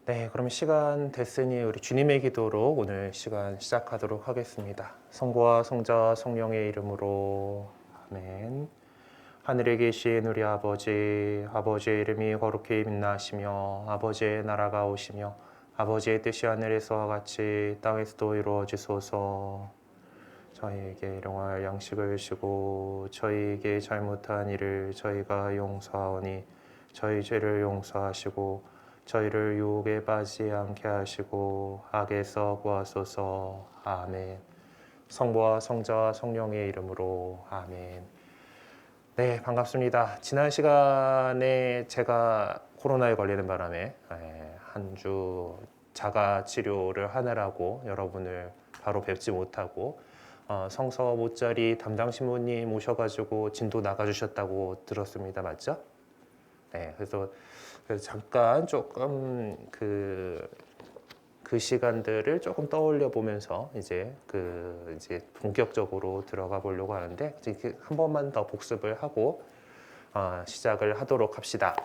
네, 그럼 시간 됐으니 우리 주님의 기도로 오늘 시간 시작하도록 하겠습니다. 성부와 성자와 성령의 이름으로 아멘. 하늘에 계신 우리 아버지, 아버지의 이름이 거룩히 빛나시며 아버지의 나라가 오시며 아버지의 뜻이 하늘에서와 같이 땅에서도 이루어지소서. 저희에게 일용할 양식을 주시고 저희에게 잘못한 일을 저희가 용서하오니 저희 죄를 용서하시고 저희를 유혹에 빠지지 않게 하시고 악에서 구하소서. 아멘. 성부와 성자와 성령의 이름으로 아멘. 네, 반갑습니다. 지난 시간에 제가 코로나에 걸리는 바람에 한 주 자가 치료를 하느라고 여러분을 바로 뵙지 못하고 성서 모짜리 담당 신부님 오셔가지고 진도 나가주셨다고 들었습니다. 맞죠? 네, 그래서 잠깐 조금 그 시간들을 조금 떠올려 보면서 이제 본격적으로 들어가 보려고 하는데 이제 한 번만 더 복습을 하고 시작을 하도록 합시다.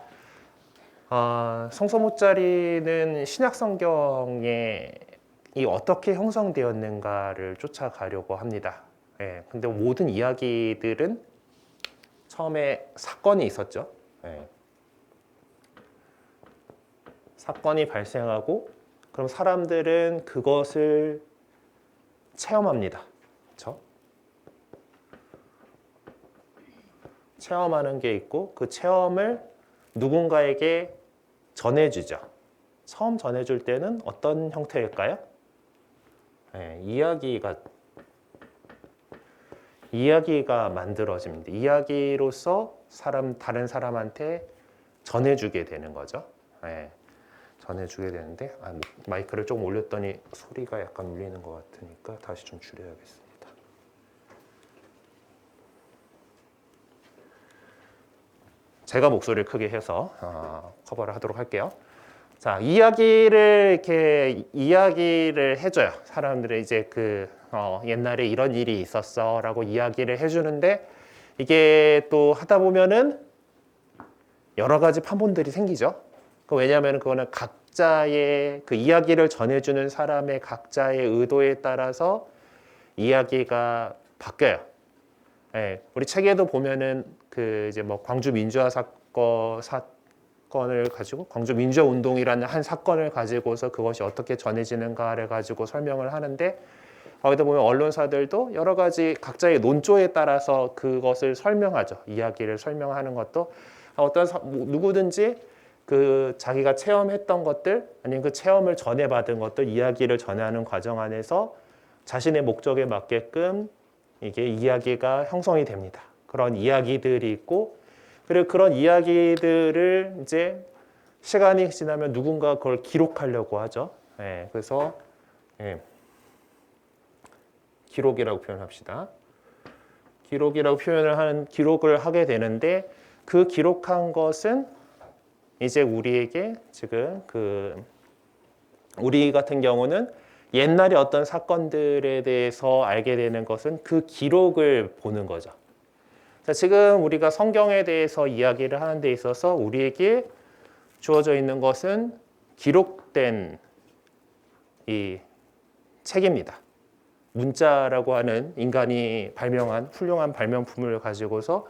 성서 모짜리는 신약 성경에 이 어떻게 형성되었는가를 쫓아가려고 합니다. 예, 근데 모든 이야기들은 처음에 사건이 있었죠. 예. 사건이 발생하고 그럼 사람들은 그것을 체험합니다. 그렇죠? 체험하는 게 있고 그 체험을 누군가에게 전해주죠. 처음 전해줄 때는 어떤 형태일까요? 네, 이야기가 만들어집니다. 이야기로서 다른 사람한테 전해주게 되는 거죠. 네, 전해주게 되는데 마이크를 조금 올렸더니 소리가 약간 울리는 것 같으니까 다시 좀 줄여야겠습니다. 제가 목소리를 크게 해서 커버를 하도록 할게요. 자, 이야기를 해줘요. 사람들이 이제 옛날에 이런 일이 있었어라고 이야기를 해주는데 이게 또 하다 보면은 여러 가지 판본들이 생기죠. 왜냐하면 그거는 각자의 그 이야기를 전해주는 사람의 각자의 의도에 따라서 이야기가 바뀌어요. 네, 우리 책에도 보면은 이제 광주 민주화 사건을 가지고 광주 민주화 운동이라는 한 사건을 가지고서 그것이 어떻게 전해지는가를 가지고 설명을 하는데 거기다 보면 언론사들도 여러 가지 각자의 논조에 따라서 그것을 설명하죠. 이야기를 설명하는 것도 누구든지 자기가 체험했던 것들 아니면 그 체험을 전해받은 것들 이야기를 전하는 과정 안에서 자신의 목적에 맞게끔 이게 이야기가 형성이 됩니다. 그런 이야기들이 있고 그리고 그런 이야기들을 이제 시간이 지나면 누군가 그걸 기록하려고 하죠. 예, 그래서 기록이라고 표현합시다. 기록을 하게 되는데 그 기록한 것은 이제 우리에게 지금 우리 같은 경우는 옛날에 어떤 사건들에 대해서 알게 되는 것은 그 기록을 보는 거죠. 자, 지금 우리가 성경에 대해서 이야기를 하는 데 있어서 우리에게 주어져 있는 것은 기록된 이 책입니다. 문자라고 하는 인간이 발명한 훌륭한 발명품을 가지고서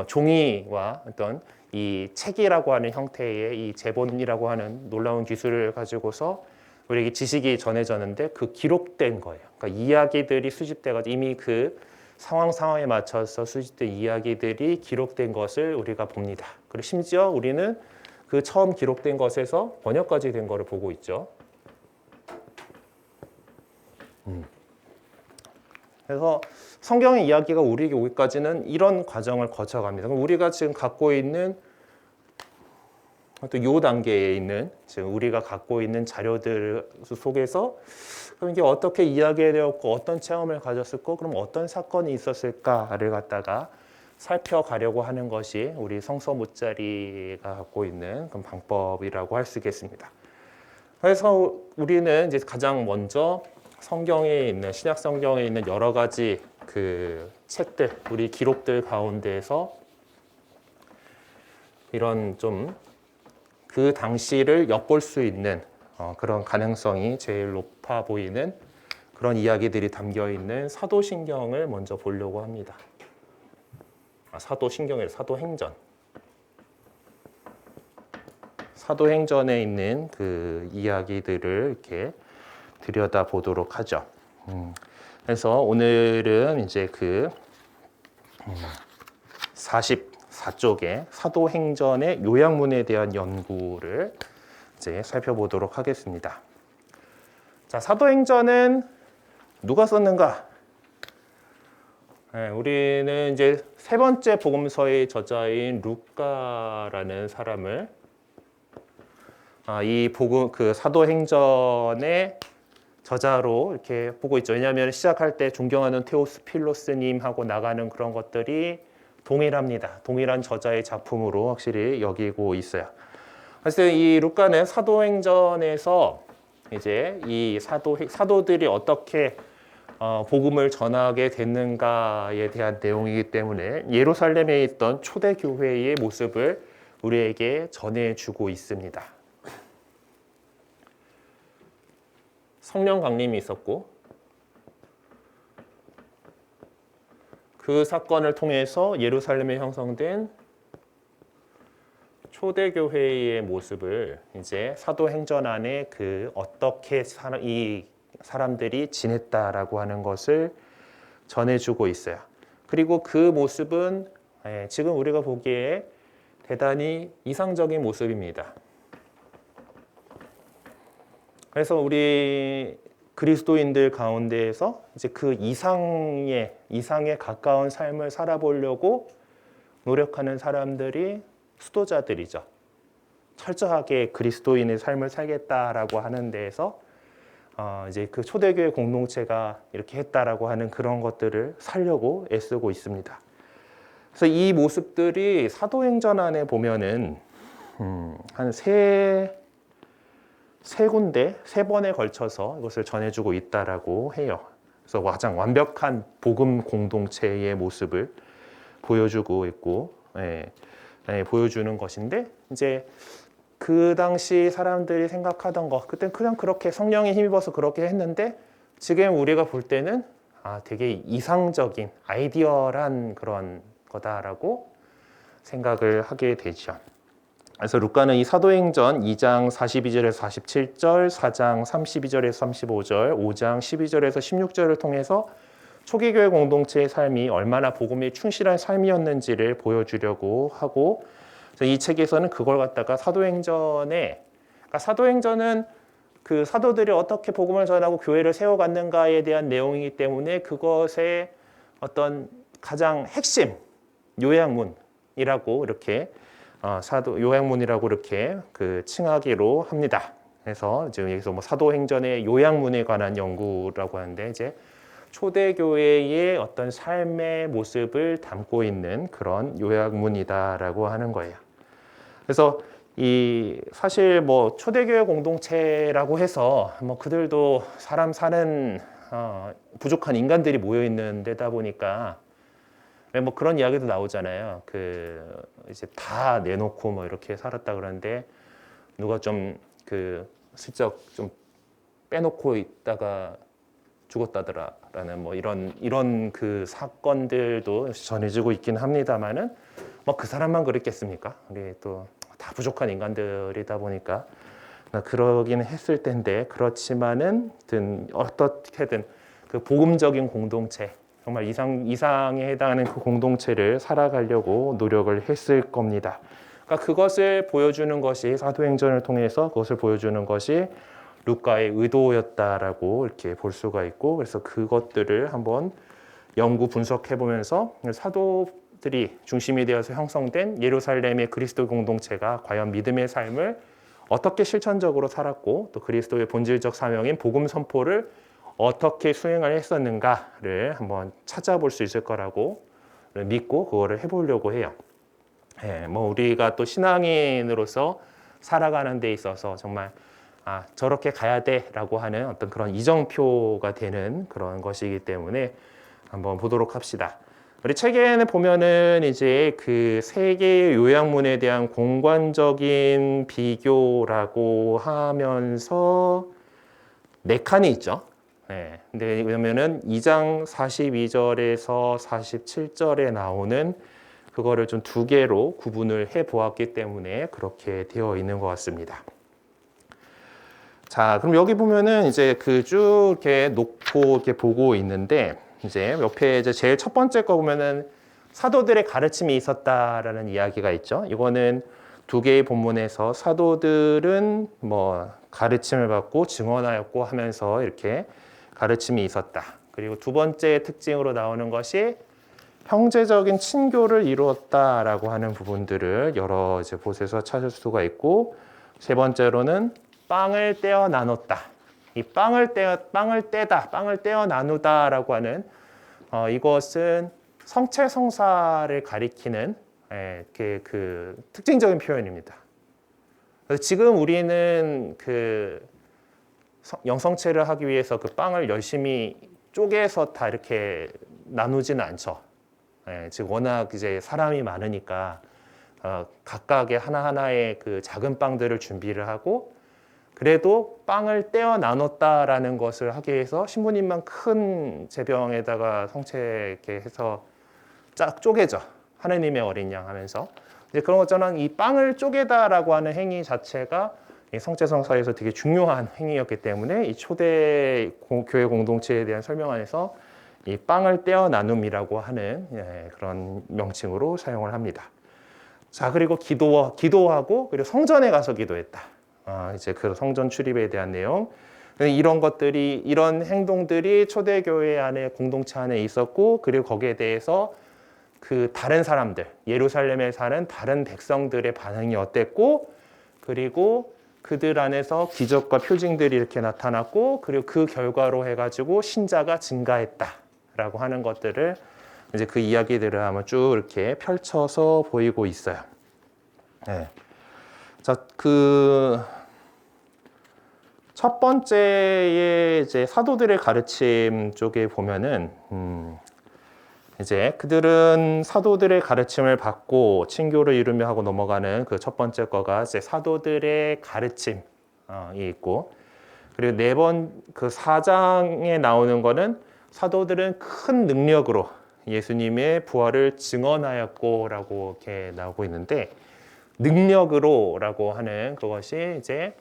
종이와 어떤 이 책이라고 하는 형태의 이 제본이라고 하는 놀라운 기술을 가지고서 우리에게 지식이 전해졌는데 그 기록된 거예요. 그러니까 이야기들이 수집돼가지고 이미 그 상황에 맞춰서 수집된 이야기들이 기록된 것을 우리가 봅니다. 그리고 심지어 우리는 그 처음 기록된 것에서 번역까지 된 것을 보고 있죠. 그래서 성경의 이야기가 우리에게 오기까지는 이런 과정을 거쳐갑니다. 그럼 우리가 지금 갖고 있는 또 요 단계에 있는 지금 우리가 갖고 있는 자료들 속에서 그럼 이게 어떻게 이야기되었고 어떤 체험을 가졌을까 그럼 어떤 사건이 있었을까를 갖다가 살펴가려고 하는 것이 우리 성서 모짜리가 갖고 있는 그런 방법이라고 할 수 있겠습니다. 그래서 우리는 이제 가장 먼저 성경에 있는 신약 성경에 있는 여러 가지 책들, 우리 기록들 가운데에서 이런 좀 그 당시를 엿볼 수 있는 그런 가능성이 제일 높아 보이는 그런 이야기들이 담겨 있는 사도신경을 먼저 보려고 합니다. 사도신경이 사도행전. 사도행전에 있는 그 이야기들을 이렇게 들여다 보도록 하죠. 그래서 오늘은 이제 그 44쪽의 사도행전의 요약문에 대한 연구를 이제 살펴보도록 하겠습니다. 자, 사도행전은 누가 썼는가? 네, 우리는 이제 세 번째 복음서의 저자인 루카라는 사람을 이 복음 그 사도행전의 저자로 이렇게 보고 있죠. 왜냐하면 시작할 때 존경하는 테오스필로스님하고 나가는 그런 것들이 동일합니다. 동일한 저자의 작품으로 확실히 여기고 있어요. 그래서 이 루카는 사도행전에서 이제 이 사도들이 어떻게 복음을 전하게 됐는가에 대한 내용이기 때문에 예루살렘에 있던 초대 교회의 모습을 우리에게 전해주고 있습니다. 성령 강림이 있었고 그 사건을 통해서 예루살렘에 형성된 초대교회의 모습을 이제 사도행전 안에 그 어떻게 이 사람들이 지냈다라고 하는 것을 전해주고 있어요. 그리고 그 모습은 지금 우리가 보기에 대단히 이상적인 모습입니다. 그래서 우리 그리스도인들 가운데에서 이제 그 이상에 가까운 삶을 살아보려고 노력하는 사람들이 수도자들이죠. 철저하게 그리스도인의 삶을 살겠다라고 하는 데에서 이제 그 초대교회 공동체가 이렇게 했다라고 하는 그런 것들을 살려고 애쓰고 있습니다. 그래서 이 모습들이 사도행전 안에 보면은 한 세 군데, 세 번에 걸쳐서 이것을 전해주고 있다라고 해요. 그래서 가장 완벽한 복음 공동체의 모습을 보여주고 있고, 보여주는 것인데, 이제 그 당시 사람들이 생각하던 것, 그때 그냥 그렇게 성령에 힘입어서 그렇게 했는데, 지금 우리가 볼 때는 되게 이상적인, 아이디얼한 그런 거다라고 생각을 하게 되죠. 그래서 루카는 이 사도행전 2장 42절에서 47절, 4장 32절에서 35절, 5장 12절에서 16절을 통해서 초기교회 공동체의 삶이 얼마나 복음에 충실한 삶이었는지를 보여주려고 하고, 그래서 이 책에서는 그걸 갖다가 그러니까 사도행전은 그 사도들이 어떻게 복음을 전하고 교회를 세워갔는가에 대한 내용이기 때문에 그것의 어떤 가장 핵심 요약문이라고 이렇게 사도 요약문이라고 이렇게 그 칭하기로 합니다. 그래서 지금 여기서 뭐 사도행전의 요약문에 관한 연구라고 하는데 이제 초대교회의 어떤 삶의 모습을 담고 있는 그런 요약문이다라고 하는 거예요. 그래서 이 사실 뭐 초대교회 공동체라고 해서 뭐 그들도 사람 사는 부족한 인간들이 모여 있는 데다 보니까 뭐 그런 이야기도 나오잖아요. 그 이제 다 내놓고 뭐 이렇게 살았다 그러는데 누가 좀 그 슬쩍 좀 빼놓고 있다가 죽었다더라라는 뭐 이런 그 사건들도 전해지고 있긴 합니다만은 뭐 그 사람만 그랬겠습니까? 우리 또 다 부족한 인간들이다 보니까 그러긴 했을 텐데 그렇지만은 어떻게든 그 복음적인 공동체 정말 이상에 해당하는 그 공동체를 살아가려고 노력을 했을 겁니다. 그러니까 그것을 보여주는 것이 사도행전을 통해서 그것을 보여주는 것이 루카의 의도였다라고 이렇게 볼 수가 있고 그래서 그것들을 한번 연구 분석해 보면서 사도들이 중심이 되어서 형성된 예루살렘의 그리스도 공동체가 과연 믿음의 삶을 어떻게 실천적으로 살았고 또 그리스도의 본질적 사명인 복음 선포를 어떻게 수행을 했었는가를 한번 찾아볼 수 있을 거라고 믿고 그거를 해보려고 해요. 뭐 우리가 또 신앙인으로서 살아가는 데 있어서 정말 저렇게 가야 돼라고 하는 어떤 그런 이정표가 되는 그런 것이기 때문에 한번 보도록 합시다. 우리 책에는 보면은 이제 그 세 개의 요양문에 대한 공관적인 비교라고 하면서 네 칸이 있죠. 네. 근데 왜냐면은 2장 42절에서 47절에 나오는 그거를 좀 두 개로 구분을 해 보았기 때문에 그렇게 되어 있는 것 같습니다. 자, 그럼 여기 보면은 이제 그 쭉 이렇게 놓고 이렇게 보고 있는데 이제 옆에 이제 제일 첫 번째 거 보면은 사도들의 가르침이 있었다라는 이야기가 있죠. 이거는 두 개의 본문에서 사도들은 뭐 가르침을 받고 증언하였고 하면서 이렇게 가르침이 있었다. 그리고 두 번째 특징으로 나오는 것이 형제적인 친교를 이루었다라고 하는 부분들을 여러 이제 곳에서 찾을 수가 있고, 세 번째로는 빵을 떼어 나눴다. 이 빵을 떼어 나누다라고 하는 이것은 성체성사를 가리키는 그 특징적인 표현입니다. 그래서 지금 우리는 그 영성체를 하기 위해서 그 빵을 열심히 쪼개서 다 이렇게 나누지는 않죠. 즉 워낙 이제 사람이 많으니까 각각의 하나하나의 그 작은 빵들을 준비를 하고, 그래도 빵을 떼어 나눴다라는 것을 하기 위해서 신부님만 큰 제병에다가 성체 이렇게 해서 쫙 쪼개죠. 하느님의 어린 양 하면서. 이제 그런 것처럼 이 빵을 쪼개다라고 하는 행위 자체가 이 성체성사에서 되게 중요한 행위였기 때문에 이 초대 교회 공동체에 대한 설명 안에서 이 빵을 떼어 나눔이라고 하는 그런 명칭으로 사용을 합니다. 자, 그리고 기도하고 그리고 성전에 가서 기도했다. 이제 그 성전 출입에 대한 내용. 이런 것들이, 이런 행동들이 초대교회 안에 공동체 안에 있었고, 그리고 거기에 대해서 그 다른 사람들, 예루살렘에 사는 다른 백성들의 반응이 어땠고, 그리고 그들 안에서 기적과 표징들이 이렇게 나타났고, 그리고 그 결과로 해가지고 신자가 증가했다라고 하는 것들을 이제 그 이야기들을 한번 쭉 이렇게 펼쳐서 보이고 있어요. 네. 자, 그 첫 번째의 이제 사도들의 가르침 쪽에 보면은 이제 그들은 사도들의 가르침을 받고 친교를 이루며 하고 넘어가는 그 첫 번째 거가 이제 사도들의 가르침이 있고, 그리고 그 4장에 나오는 거는 사도들은 큰 능력으로 예수님의 부활을 증언하였고라고 이렇게 나오고 있는데, 능력으로라고 하는 그것이 이제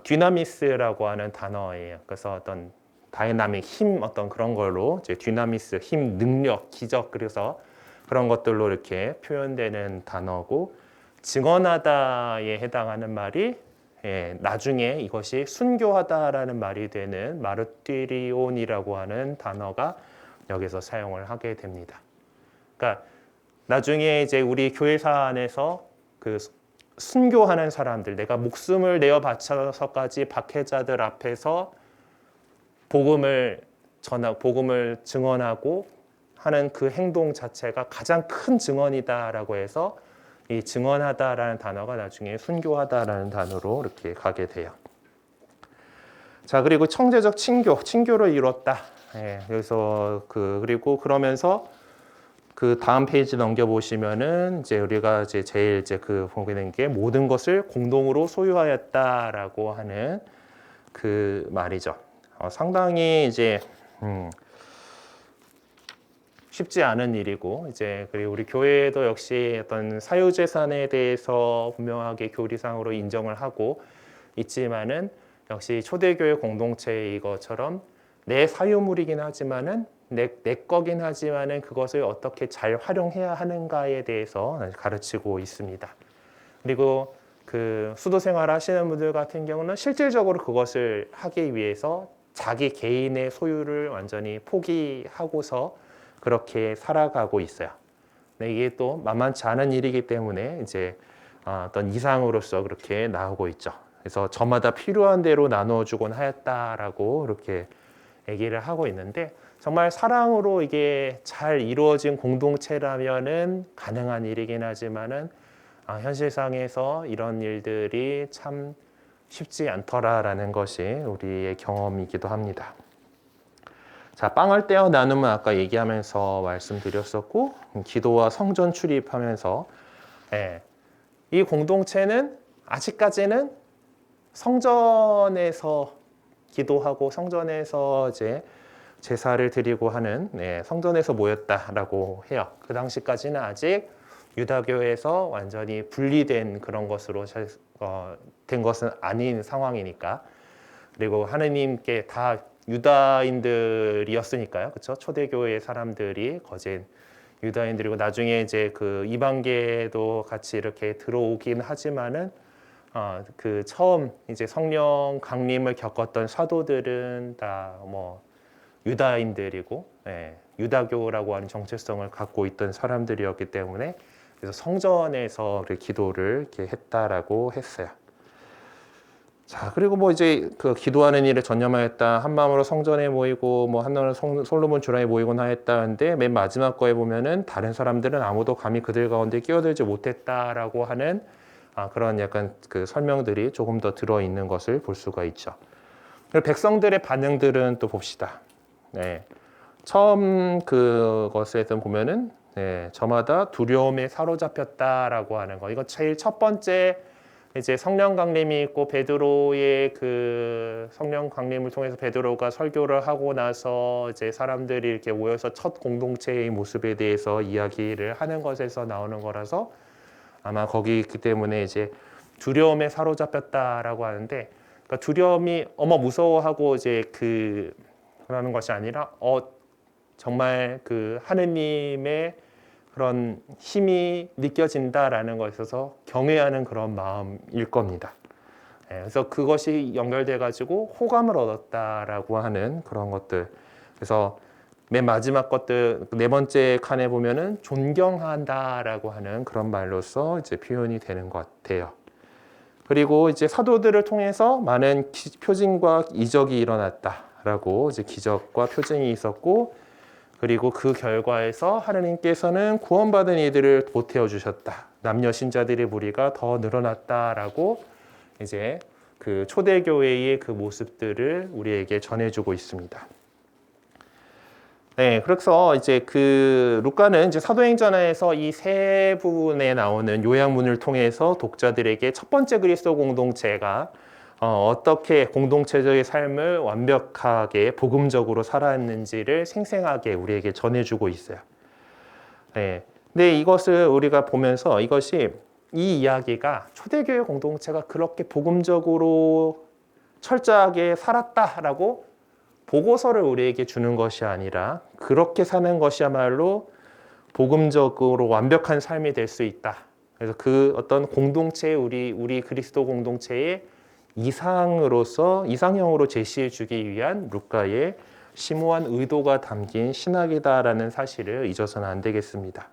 디나미스라고 하는 단어예요. 그래서 어떤 다이나믹, 힘, 어떤 그런 걸로 이제 디나미스, 힘, 능력, 기적, 그래서 그런 것들로 이렇게 표현되는 단어고, 증언하다에 해당하는 말이 나중에 이것이 순교하다라는 말이 되는 마르티리온이라고 하는 단어가 여기서 사용을 하게 됩니다. 그러니까 나중에 이제 우리 교회사 안에서 그 순교하는 사람들, 내가 목숨을 내어 바쳐서까지 박해자들 앞에서 복음을 증언하고 하는 그 행동 자체가 가장 큰 증언이다라고 해서 이 증언하다라는 단어가 나중에 순교하다라는 단어로 이렇게 가게 돼요. 자, 그리고 청제적 친교를 이뤘다. 그래서 그리고 그러면서 그 다음 페이지 넘겨보시면은 이제 우리가 이제 제일 이제 그 보게 된 게 모든 것을 공동으로 소유하였다라고 하는 그 말이죠. 상당히 이제 쉽지 않은 일이고, 이제 그리고 우리 교회도 역시 어떤 사유재산에 대해서 분명하게 교리상으로 인정을 하고 있지만은, 역시 초대교회 공동체의 이것처럼 내 사유물이긴 하지만은 내 거긴 하지만은 그것을 어떻게 잘 활용해야 하는가에 대해서 가르치고 있습니다. 그리고 그 수도 생활 하시는 분들 같은 경우는 실질적으로 그것을 하기 위해서 자기 개인의 소유를 완전히 포기하고서 그렇게 살아가고 있어요. 근데 이게 또 만만치 않은 일이기 때문에 이제 어떤 이상으로서 그렇게 나오고 있죠. 그래서 저마다 필요한 대로 나누어주곤 하였다라고 이렇게 얘기를 하고 있는데, 정말 사랑으로 이게 잘 이루어진 공동체라면은 가능한 일이긴 하지만은 현실상에서 이런 일들이 참 쉽지 않더라라는 것이 우리의 경험이기도 합니다. 자, 빵을 떼어 나누면 아까 얘기하면서 말씀드렸었고, 기도와 성전 출입하면서, 예, 이 공동체는 아직까지는 성전에서 기도하고 성전에서 이제 제사를 드리고 하는, 성전에서 모였다라고 해요. 그 당시까지는 아직 유다교에서 완전히 분리된 그런 것으로 된 것은 아닌 상황이니까. 그리고 하느님께 다 유다인들이었으니까요. 그렇죠? 초대교회 사람들이 거진 유다인들이고 나중에 이제 그 이방계도 같이 이렇게 들어오긴 하지만은 그 처음 이제 성령 강림을 겪었던 사도들은 다 뭐 유다인들이고, 유다교라고 하는 정체성을 갖고 있던 사람들이었기 때문에 그래서 성전에서 기도를 이렇게 했다라고 했어요. 자, 그리고 뭐 이제 그 기도하는 일에 전념하였다. 한 마음으로 성전에 모이고 뭐 한나라는 솔로몬 주라에 모이곤 하였다. 근데 맨 마지막 거에 보면은 다른 사람들은 아무도 감히 그들 가운데 끼어들지 못했다라고 하는 그런 약간 그 설명들이 조금 더 들어 있는 것을 볼 수가 있죠. 그리고 백성들의 반응들은 또 봅시다. 처음 그것에서 보면은 저마다 두려움에 사로잡혔다라고 하는 거. 이거 제일 첫 번째 이제 성령 강림이 있고 베드로의 그 성령 강림을 통해서 베드로가 설교를 하고 나서 이제 사람들이 이렇게 모여서 첫 공동체의 모습에 대해서 이야기를 하는 것에서 나오는 거라서 아마 거기 있기 때문에 이제 두려움에 사로잡혔다라고 하는데, 그러니까 두려움이 어머 무서워하고 이제 그러는 것이 아니라 정말 그 하느님의 그런 힘이 느껴진다라는 것에 있어서 경외하는 그런 마음일 겁니다. 그래서 그것이 연결돼 가지고 호감을 얻었다라고 하는 그런 것들. 그래서 맨 마지막 것들 네 번째 칸에 보면은 존경한다라고 하는 그런 말로서 이제 표현이 되는 것 같아요. 그리고 이제 사도들을 통해서 많은 표징과 이적이 일어났다라고 이제 기적과 표징이 있었고, 그리고 그 결과에서 하느님께서는 구원받은 이들을 보태어 주셨다. 남녀 신자들의 무리가 더 늘어났다라고 이제 그 초대교회의 그 모습들을 우리에게 전해주고 있습니다. 그래서 이제 그 루카는 이제 사도행전에서 이 세 부분에 나오는 요약문을 통해서 독자들에게 첫 번째 그리스도 공동체가 어떻게 공동체적인 삶을 완벽하게 복음적으로 살았는지를 생생하게 우리에게 전해주고 있어요. 근데 이것을 우리가 보면서 이 이야기가 초대교회 공동체가 그렇게 복음적으로 철저하게 살았다라고 보고서를 우리에게 주는 것이 아니라 그렇게 사는 것이야말로 복음적으로 완벽한 삶이 될 수 있다. 그래서 그 어떤 공동체 우리 그리스도 공동체의 이상형으로 제시해 주기 위한 루카의 심오한 의도가 담긴 신학이다라는 사실을 잊어서는 안 되겠습니다.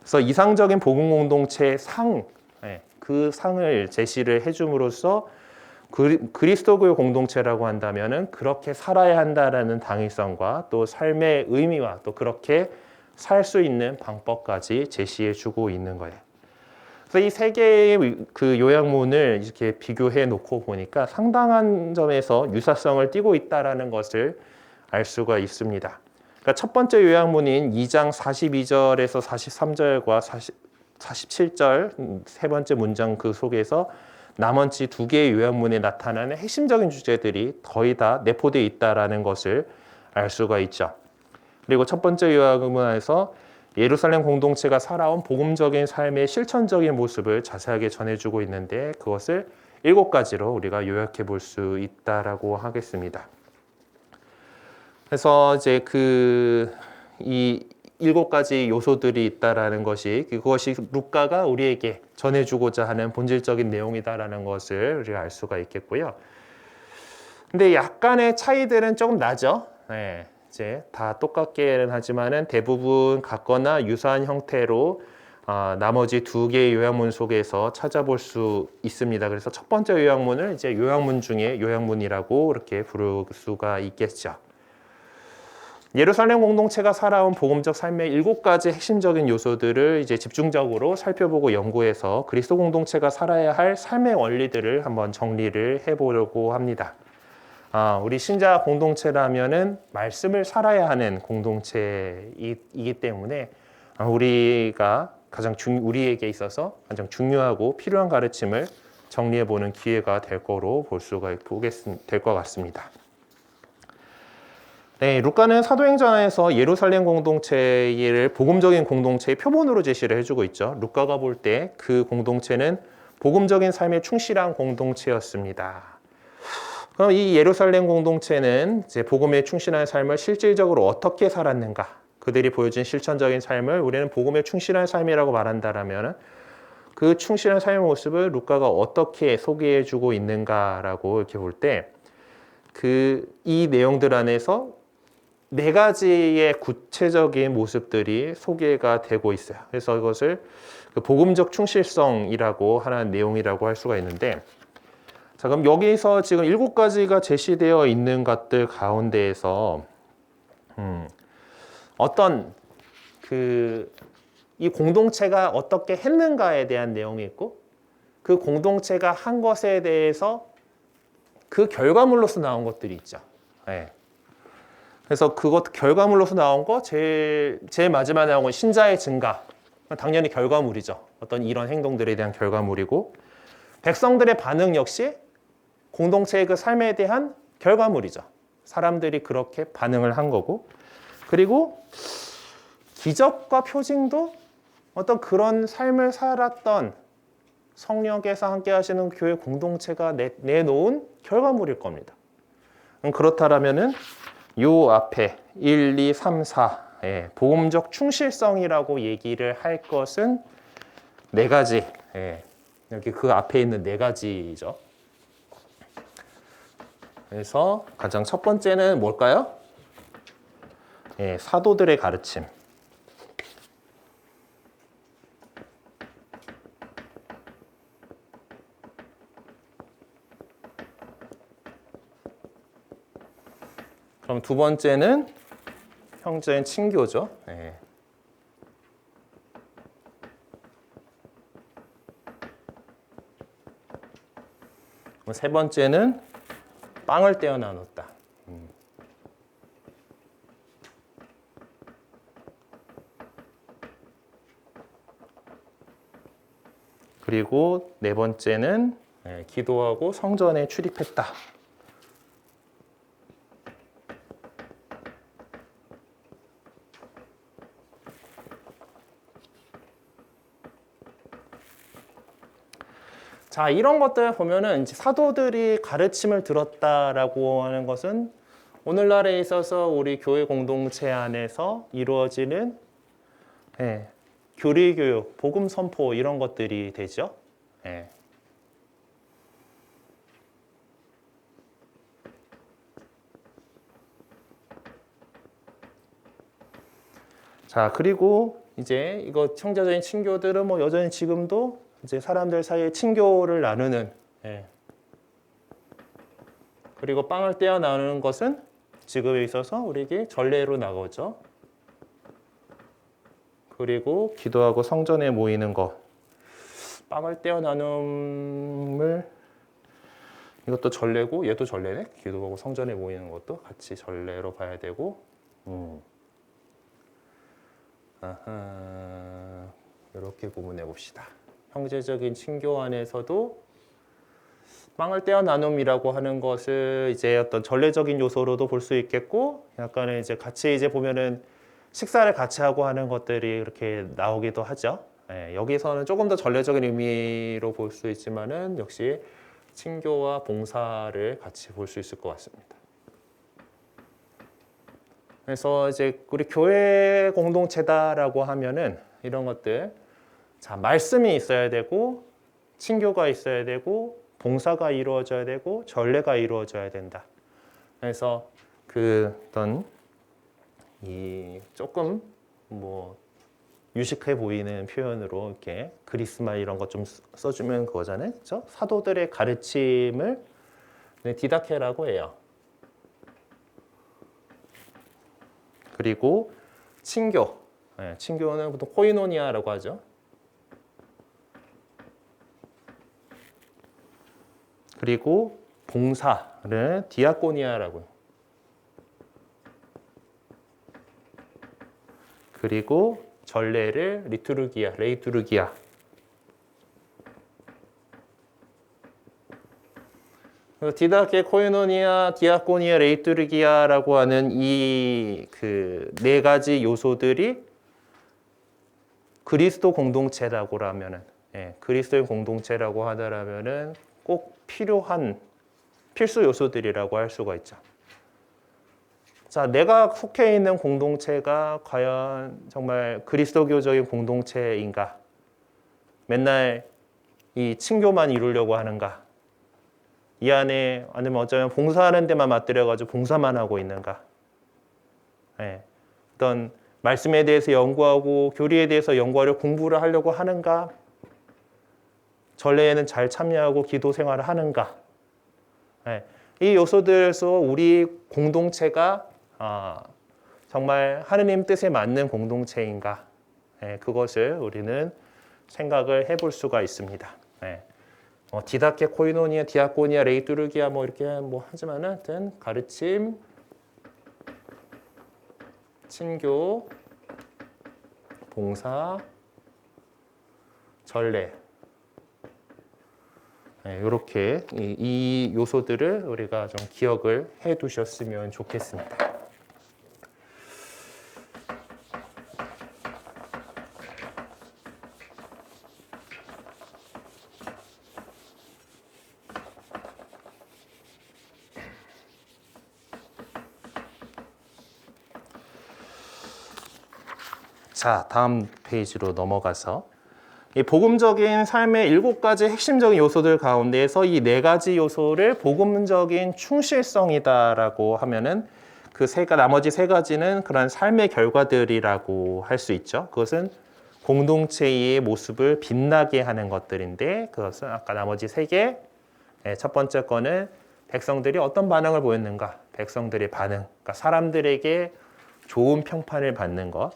그래서 이상적인 복음 공동체의 그 상을 제시를 해줌으로써 그리스도교의 공동체라고 한다면은 그렇게 살아야 한다라는 당위성과 또 삶의 의미와 또 그렇게 살 수 있는 방법까지 제시해 주고 있는 거예요. 그래서 이 세 개의 그 요약문을 이렇게 비교해 놓고 보니까 상당한 점에서 유사성을 띠고 있다라는 것을 알 수가 있습니다. 그러니까 첫 번째 요약문인 2장 42절에서 43절과 47절 세 번째 문장 그 속에서 나머지 두 개의 요약문에 나타나는 핵심적인 주제들이 거의 다 내포되어 있다라는 것을 알 수가 있죠. 그리고 첫 번째 요약문에서 예루살렘 공동체가 살아온 복음적인 삶의 실천적인 모습을 자세하게 전해주고 있는데 그것을 7가지로 우리가 요약해 볼 수 있다라고 하겠습니다. 그래서 이제 이 7가지 요소들이 있다라는 그것이 루카가 우리에게 전해주고자 하는 본질적인 내용이다라는 것을 우리가 알 수가 있겠고요. 근데 약간의 차이들은 조금 나죠. 이제 다 똑같게는 하지만은 대부분 같거나 유사한 형태로 나머지 두 개의 요약문 속에서 찾아볼 수 있습니다. 그래서 첫 번째 요약문을 이제 요약문 중에 요약문이라고 이렇게 부를 수가 있겠죠. 예루살렘 공동체가 살아온 복음적 삶의 7가지 핵심적인 요소들을 이제 집중적으로 살펴보고 연구해서 그리스도 공동체가 살아야 할 삶의 원리들을 한번 정리를 해보려고 합니다. 우리 신자 공동체라면은 말씀을 살아야 하는 공동체이기 때문에 우리가 우리에게 있어서 가장 중요하고 필요한 가르침을 정리해 보는 기회가 될 거로 볼 수가 될 것 같습니다. 네, 루카는 사도행전에서 예루살렘 공동체를 복음적인 공동체의 표본으로 제시를 해주고 있죠. 루카가 볼 때 그 공동체는 복음적인 삶에 충실한 공동체였습니다. 그럼 이 예루살렘 공동체는 이제 복음에 충실한 삶을 실질적으로 어떻게 살았는가? 그들이 보여준 실천적인 삶을 우리는 복음에 충실한 삶이라고 말한다라면 그 충실한 삶의 모습을 루카가 어떻게 소개해주고 있는가라고 이렇게 볼 때 이 내용들 안에서 4가지의 구체적인 모습들이 소개가 되고 있어요. 그래서 이것을 복음적 충실성이라고 하는 내용이라고 할 수가 있는데, 자, 그럼 여기서 지금 7가지가 제시되어 있는 것들 가운데에서 어떤 이 공동체가 어떻게 했는가에 대한 내용이 있고, 그 공동체가 한 것에 대해서 그 결과물로서 나온 것들이 있죠. 네. 그래서 그것 결과물로서 나온 거 제일 마지막에 나온 건 신자의 증가. 당연히 결과물이죠. 어떤 이런 행동들에 대한 결과물이고, 백성들의 반응 역시 공동체의 그 삶에 대한 결과물이죠. 사람들이 그렇게 반응을 한 거고, 그리고 기적과 표징도 어떤 그런 삶을 살았던 성령께서 함께 하시는 교회 공동체가 내놓은 결과물일 겁니다. 그렇다면은 요 앞에 1, 2, 3, 4 복음적 충실성이라고 얘기를 할 것은 4가지. 여기 그 앞에 있는 4가지죠. 그래서 가장 첫 번째는 뭘까요? 사도들의 가르침. 그럼 두 번째는 형제인 친교죠. 세 번째는 빵을 떼어 나눴다. 그리고 4번째는 기도하고 성전에 출입했다. 자, 이런 것들 보면은 이제 사도들이 가르침을 들었다라고 하는 것은 오늘날에 있어서 우리 교회 공동체 안에서 이루어지는 교리 교육, 복음 선포 이런 것들이 되죠. 자, 그리고 이제 이거 청자적인 친교들은 뭐 여전히 지금도 이제 사람들 사이에 친교를 나누는, 그리고 빵을 떼어 나누는 것은 지금에 있어서 우리에게 전례로 나오죠. 그리고 기도하고 성전에 모이는 것, 빵을 떼어 나눔을 이것도 전례고 얘도 전례네. 기도하고 성전에 모이는 것도 같이 전례로 봐야 되고, 이렇게 구분해 봅시다. 형제적인 친교 안에서도 빵을 떼어 나눔이라고 하는 것을 이제 어떤 전례적인 요소로도 볼 수 있겠고, 약간의 이제 같이 이제 보면은 식사를 같이 하고 하는 것들이 이렇게 나오기도 하죠. 여기서는 조금 더 전례적인 의미로 볼 수 있지만은 역시 친교와 봉사를 같이 볼 수 있을 것 같습니다. 그래서 이제 우리 교회 공동체다라고 하면은 이런 것들, 자, 말씀이 있어야 되고, 친교가 있어야 되고, 봉사가 이루어져야 되고, 전례가 이루어져야 된다. 그래서 어떤 이 조금 뭐 유식해 보이는 표현으로 이렇게 그리스말 이런 것 좀 써주면 그거잖아요, 그렇죠? 사도들의 가르침을 디다케라고 해요. 그리고 친교, 친교는 보통 코이노니아라고 하죠. 그리고 봉사를 디아코니아라고. 그리고 전례를 리투르기아, 레이투르기아. 디다케, 코이노니아, 디아코니아, 레이투르기아라고 하는 이 그 네 가지 요소들이 그리스도 공동체라고 하면은, 그리스도의 공동체라고 하더라면은 꼭 필요한 필수 요소들이라고 할 수가 있죠. 자, 내가 속해 있는 공동체가 과연 정말 그리스도교적인 공동체인가? 맨날 이 친교만 이루려고 하는가? 이 안에 아니면 어쩌면 봉사하는 데만 맞들여가지고 봉사만 하고 있는가? 어떤 말씀에 대해서 연구하고 교리에 대해서 연구하려 공부를 하려고 하는가? 전례에는 잘 참여하고 기도 생활을 하는가? 이 요소들에서 우리 공동체가 정말 하느님 뜻에 맞는 공동체인가? 그것을 우리는 생각을 해볼 수가 있습니다. 디다케, 코이노니아, 디아코니아, 레이투르기아 뭐 이렇게 뭐 하지만은 하여튼 가르침, 친교, 봉사, 전례 이렇게 이 요소들을 우리가 좀 기억을 해 두셨으면 좋겠습니다. 자, 다음 페이지로 넘어가서 이 복음적인 삶의 7가지 핵심적인 요소들 가운데에서 이 4가지 요소를 복음적인 충실성이다라고 하면은 그 나머지 3가지는 그런 삶의 결과들이라고 할 수 있죠. 그것은 공동체의 모습을 빛나게 하는 것들인데 그것은 아까 나머지 3개 첫 번째 거는 백성들이 어떤 반응을 보였는가? 백성들의 반응, 그러니까 사람들에게 좋은 평판을 받는 것.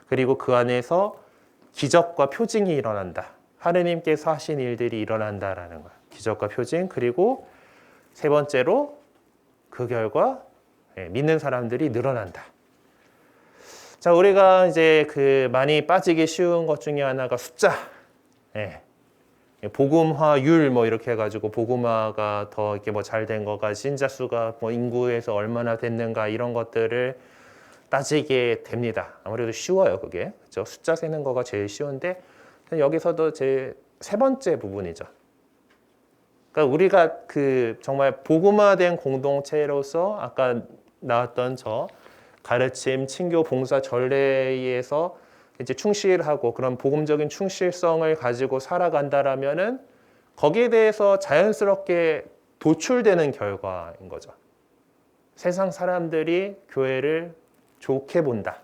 그리고 그 안에서 기적과 표징이 일어난다. 하느님께서 하신 일들이 일어난다라는 거예요. 기적과 표징. 그리고 세 번째로 그 결과 믿는 사람들이 늘어난다. 자, 우리가 이제 그 많이 빠지기 쉬운 것 중에 하나가 숫자. 복음화율 뭐 이렇게 해가지고 복음화가 더 이렇게 뭐 잘 된 거가 신자 수가 뭐 인구에서 얼마나 됐는가 이런 것들을 따지게 됩니다. 아무래도 쉬워요, 그게. 그렇죠? 숫자 세는 거가 제일 쉬운데 여기서도 제 세 번째 부분이죠. 그러니까 우리가 그 정말 복음화된 공동체로서 아까 나왔던 저 가르침, 친교, 봉사, 전례에서 이제 충실하고 그런 복음적인 충실성을 가지고 살아간다라면은 거기에 대해서 자연스럽게 도출되는 결과인 거죠. 세상 사람들이 교회를 좋게 본다.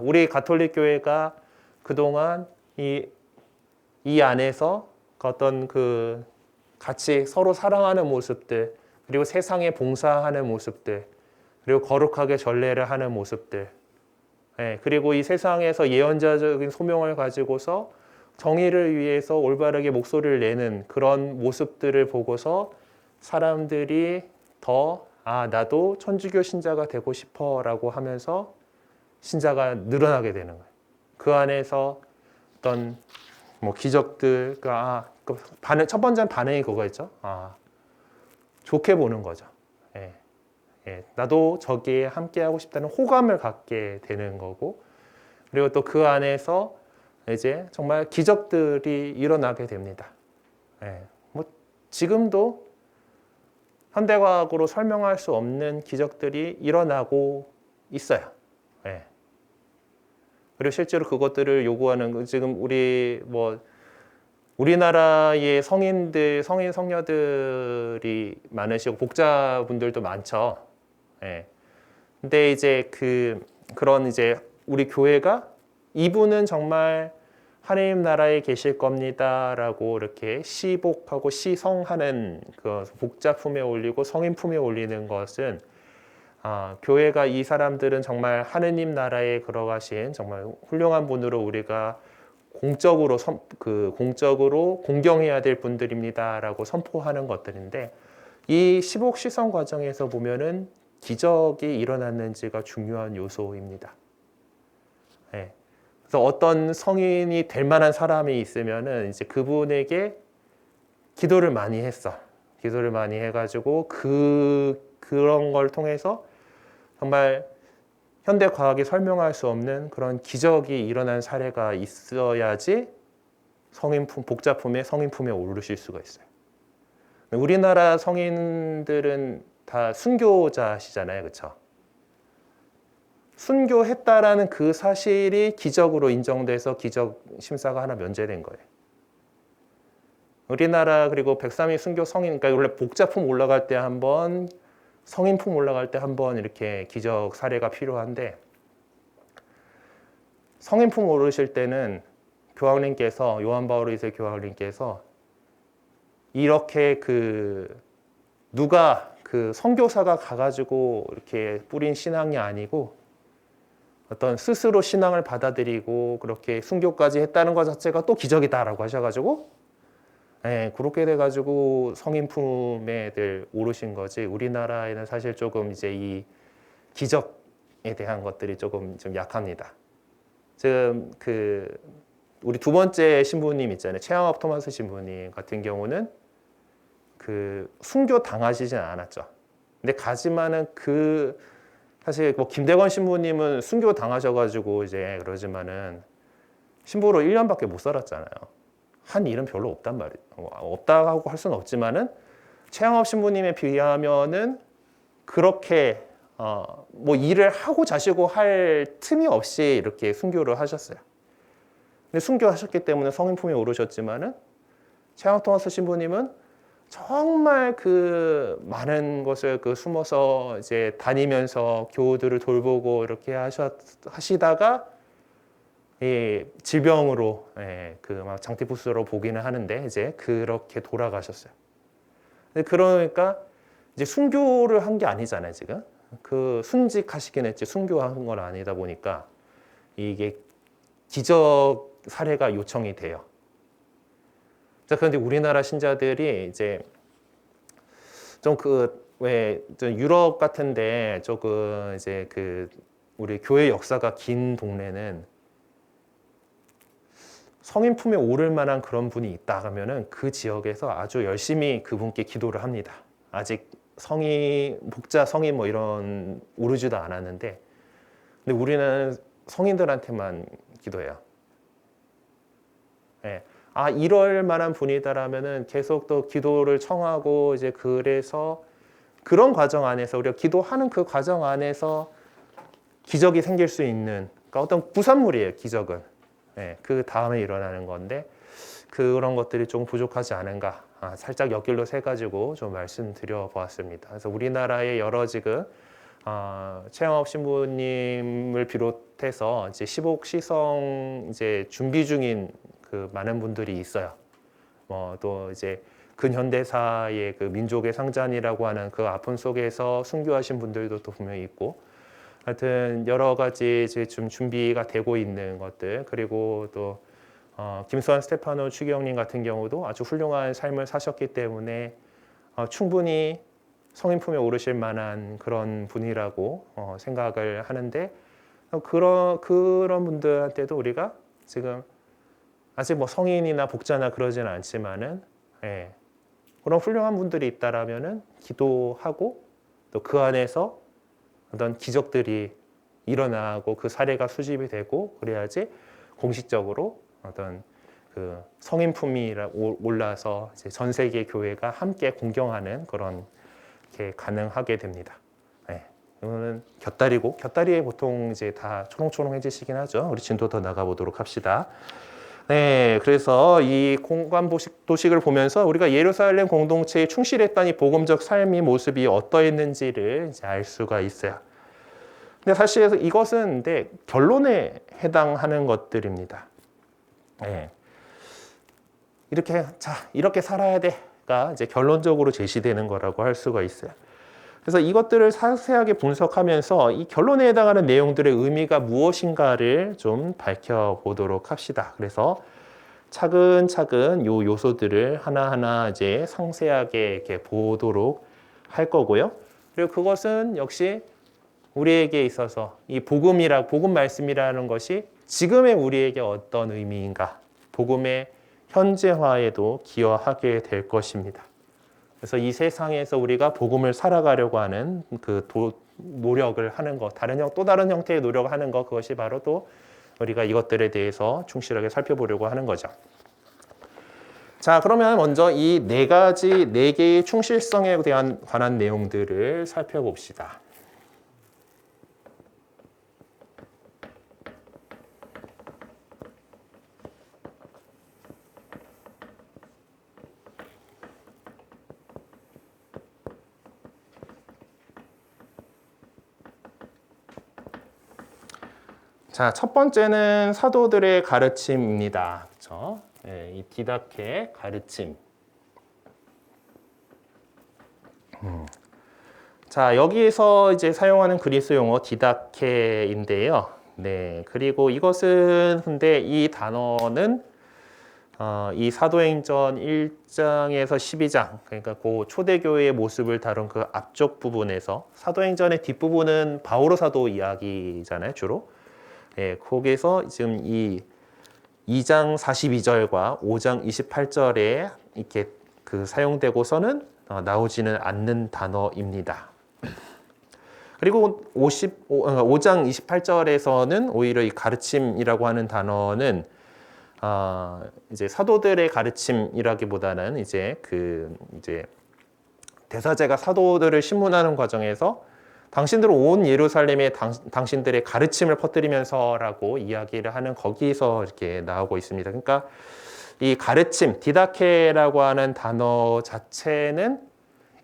우리 가톨릭 교회가 그동안 이 안에서 어떤 그 같이 서로 사랑하는 모습들, 그리고 세상에 봉사하는 모습들, 그리고 거룩하게 전례를 하는 모습들, 그리고 이 세상에서 예언자적인 소명을 가지고서 정의를 위해서 올바르게 목소리를 내는 그런 모습들을 보고서 사람들이 더 나도 천주교 신자가 되고 싶어라고 하면서 신자가 늘어나게 되는 거예요. 그 안에서 어떤 뭐 기적들과 첫 번째 반응이 그거였죠. 좋게 보는 거죠. 나도 저기에 함께 하고 싶다는 호감을 갖게 되는 거고, 그리고 또 그 안에서 이제 정말 기적들이 일어나게 됩니다. 뭐 지금도 현대과학으로 설명할 수 없는 기적들이 일어나고 있어요. 그리고 실제로 그것들을 요구하는 지금 우리나라의 성인 성녀들이 많으시고 복자분들도 많죠. 근데 이제 그런 이제 우리 교회가 이분은 정말 하나님 나라에 계실 겁니다라고 이렇게 시복하고 시성하는 그 복자 품에 올리고 성인 품에 올리는 것은 교회가 이 사람들은 정말 하느님 나라에 걸어가신 정말 훌륭한 분으로 우리가 공적으로 공경해야 될 분들입니다라고 선포하는 것들인데 이 10억 시성 과정에서 보면은 기적이 일어났는지가 중요한 요소입니다. 예. 그래서 어떤 성인이 될 만한 사람이 있으면은 이제 그분에게 기도를 많이 했어. 기도를 많이 해가지고 그런 걸 통해서 정말 현대 과학이 설명할 수 없는 그런 기적이 일어난 사례가 있어야지 복자품의 성인품에 오르실 수가 있어요. 우리나라 성인들은 다 순교자시잖아요, 그렇죠? 순교했다라는 그 사실이 기적으로 인정돼서 기적 심사가 하나 면제된 거예요. 우리나라 그리고 103일 순교 성인, 그러니까 원래 복자품 올라갈 때 한 번, 성인품 올라갈 때 한 번 이렇게 기적 사례가 필요한데 성인품 오르실 때는 교황님께서 요한 바울 2세 교황님께서 이렇게 누가 선교사가 가가지고 이렇게 뿌린 신앙이 아니고 어떤 스스로 신앙을 받아들이고 그렇게 순교까지 했다는 것 자체가 또 기적이다라고 하셔가지고 그렇게 돼가지고 성인품에 오르신 거지. 우리나라에는 사실 조금 이제 이 기적에 대한 것들이 조금 좀 약합니다. 지금 우리 두 번째 신부님 있잖아요. 최양업 토마스 신부님 같은 경우는 순교 당하시진 않았죠. 근데 가지만은 사실 뭐 김대건 신부님은 순교 당하셔가지고 이제 그러지만은 신부로 1년밖에 못 살았잖아요. 한 일은 별로 없단 말이에요. 없다고 할 수는 없지만은 최양업 신부님에 비하면은 그렇게 뭐 일을 하고 자시고 할 틈이 없이 이렇게 순교를 하셨어요. 근데 순교하셨기 때문에 성인품에 오르셨지만은 최양업 토마스 신부님은 정말 많은 것을 숨어서 이제 다니면서 교우들을 돌보고 이렇게 하시다가 질병으로 막 장티푸스로 보기는 하는데 이제 그렇게 돌아가셨어요. 그러니까 이제 순교를 한 게 아니잖아요, 지금. 순직하시긴 했지 순교한 건 아니다 보니까 이게 기적 사례가 요청이 돼요. 자, 그런데 우리나라 신자들이 이제 좀 좀 유럽 같은데 조금 이제 우리 교회 역사가 긴 동네는 성인품에 오를 만한 그런 분이 있다 하면은 그 지역에서 아주 열심히 그분께 기도를 합니다. 아직 복자 성인 뭐 이런 오르지도 않았는데, 근데 우리는 성인들한테만 기도해요. 예. 이럴 만한 분이다라면은 계속 또 기도를 청하고 이제 그래서 그런 과정 안에서 우리가 기도하는 그 과정 안에서 기적이 생길 수 있는 그러니까 어떤 부산물이에요, 기적은. 예, 그 다음에 일어나는 건데 그런 것들이 좀 부족하지 않은가 살짝 옆길로 세가지고 좀 말씀드려 보았습니다. 그래서 우리나라의 여러 지금 최영업 신부님을 비롯해서 이제 10억 시성 이제 준비 중인 많은 분들이 있어요. 또 이제 근현대사의 민족의 상잔이라고 하는 그 아픔 속에서 순교하신 분들도 또 분명히 있고, 하여튼 여러 가지 이제 좀 준비가 되고 있는 것들, 그리고 또 김수환 스테파노 추기경님 같은 경우도 아주 훌륭한 삶을 사셨기 때문에 충분히 성인품에 오르실 만한 그런 분이라고 생각을 하는데 그런 분들한테도 우리가 지금 아직 뭐 성인이나 복자나 그러지는 않지만은 그런 훌륭한 분들이 있다라면은 기도하고 또 그 안에서 어떤 기적들이 일어나고 그 사례가 수집이 되고 그래야지 공식적으로 어떤 성인품이 올라서 이제 전 세계 교회가 함께 공경하는 그런 게 가능하게 됩니다. 이거는 곁다리에 보통 이제 다 초롱초롱해지시긴 하죠. 우리 진도 더 나가보도록 합시다. 그래서 이 공간 도식을 보면서 우리가 예루살렘 공동체에 충실했던 이 복음적 삶의 모습이 어떠했는지를 이제 알 수가 있어요. 근데 사실 이것은 결론에 해당하는 것들입니다. 이렇게 살아야 돼가 이제 결론적으로 제시되는 거라고 할 수가 있어요. 그래서 이것들을 자세하게 분석하면서 이 결론에 해당하는 내용들의 의미가 무엇인가를 좀 밝혀보도록 합시다. 그래서 차근차근 요 요소들을 하나하나 이제 상세하게 이렇게 보도록 할 거고요. 그리고 그것은 역시 우리에게 있어서 이 복음 말씀이라는 것이 지금의 우리에게 어떤 의미인가, 복음의 현재화에도 기여하게 될 것입니다. 그래서 이 세상에서 우리가 복음을 살아가려고 하는 그 노력을 하는 것, 또 다른 형태의 노력을 하는 것, 그것이 바로 또 우리가 이것들에 대해서 충실하게 살펴보려고 하는 거죠. 자, 그러면 먼저 이 네 개의 충실성에 관한 내용들을 살펴봅시다. 자, 첫 번째는 사도들의 가르침입니다. 그렇죠? 네, 이 디다케 가르침. 자, 여기에서 이제 사용하는 그리스 용어 디다케인데요. 네, 그리고 이것은 근데 이 단어는 이 사도행전 1장에서 12장, 그러니까 그 초대교회의 모습을 다룬 그 앞쪽 부분에서 사도행전의 뒷부분은 바오로 사도 이야기잖아요, 주로. 예, 거기서 지금 이 2장 42절과 5장 28절에 이렇게 그 사용되고서는 나오지는 않는 단어입니다. 그리고 5장 28절에서는 오히려 이 가르침이라고 하는 단어는 이제 사도들의 가르침이라기보다는 이제 대사제가 사도들을 신문하는 과정에서 당신들은 온 예루살렘에 당신들의 가르침을 퍼뜨리면서라고 이야기를 하는 거기서 이렇게 나오고 있습니다. 그러니까 이 가르침, 디다케라고 하는 단어 자체는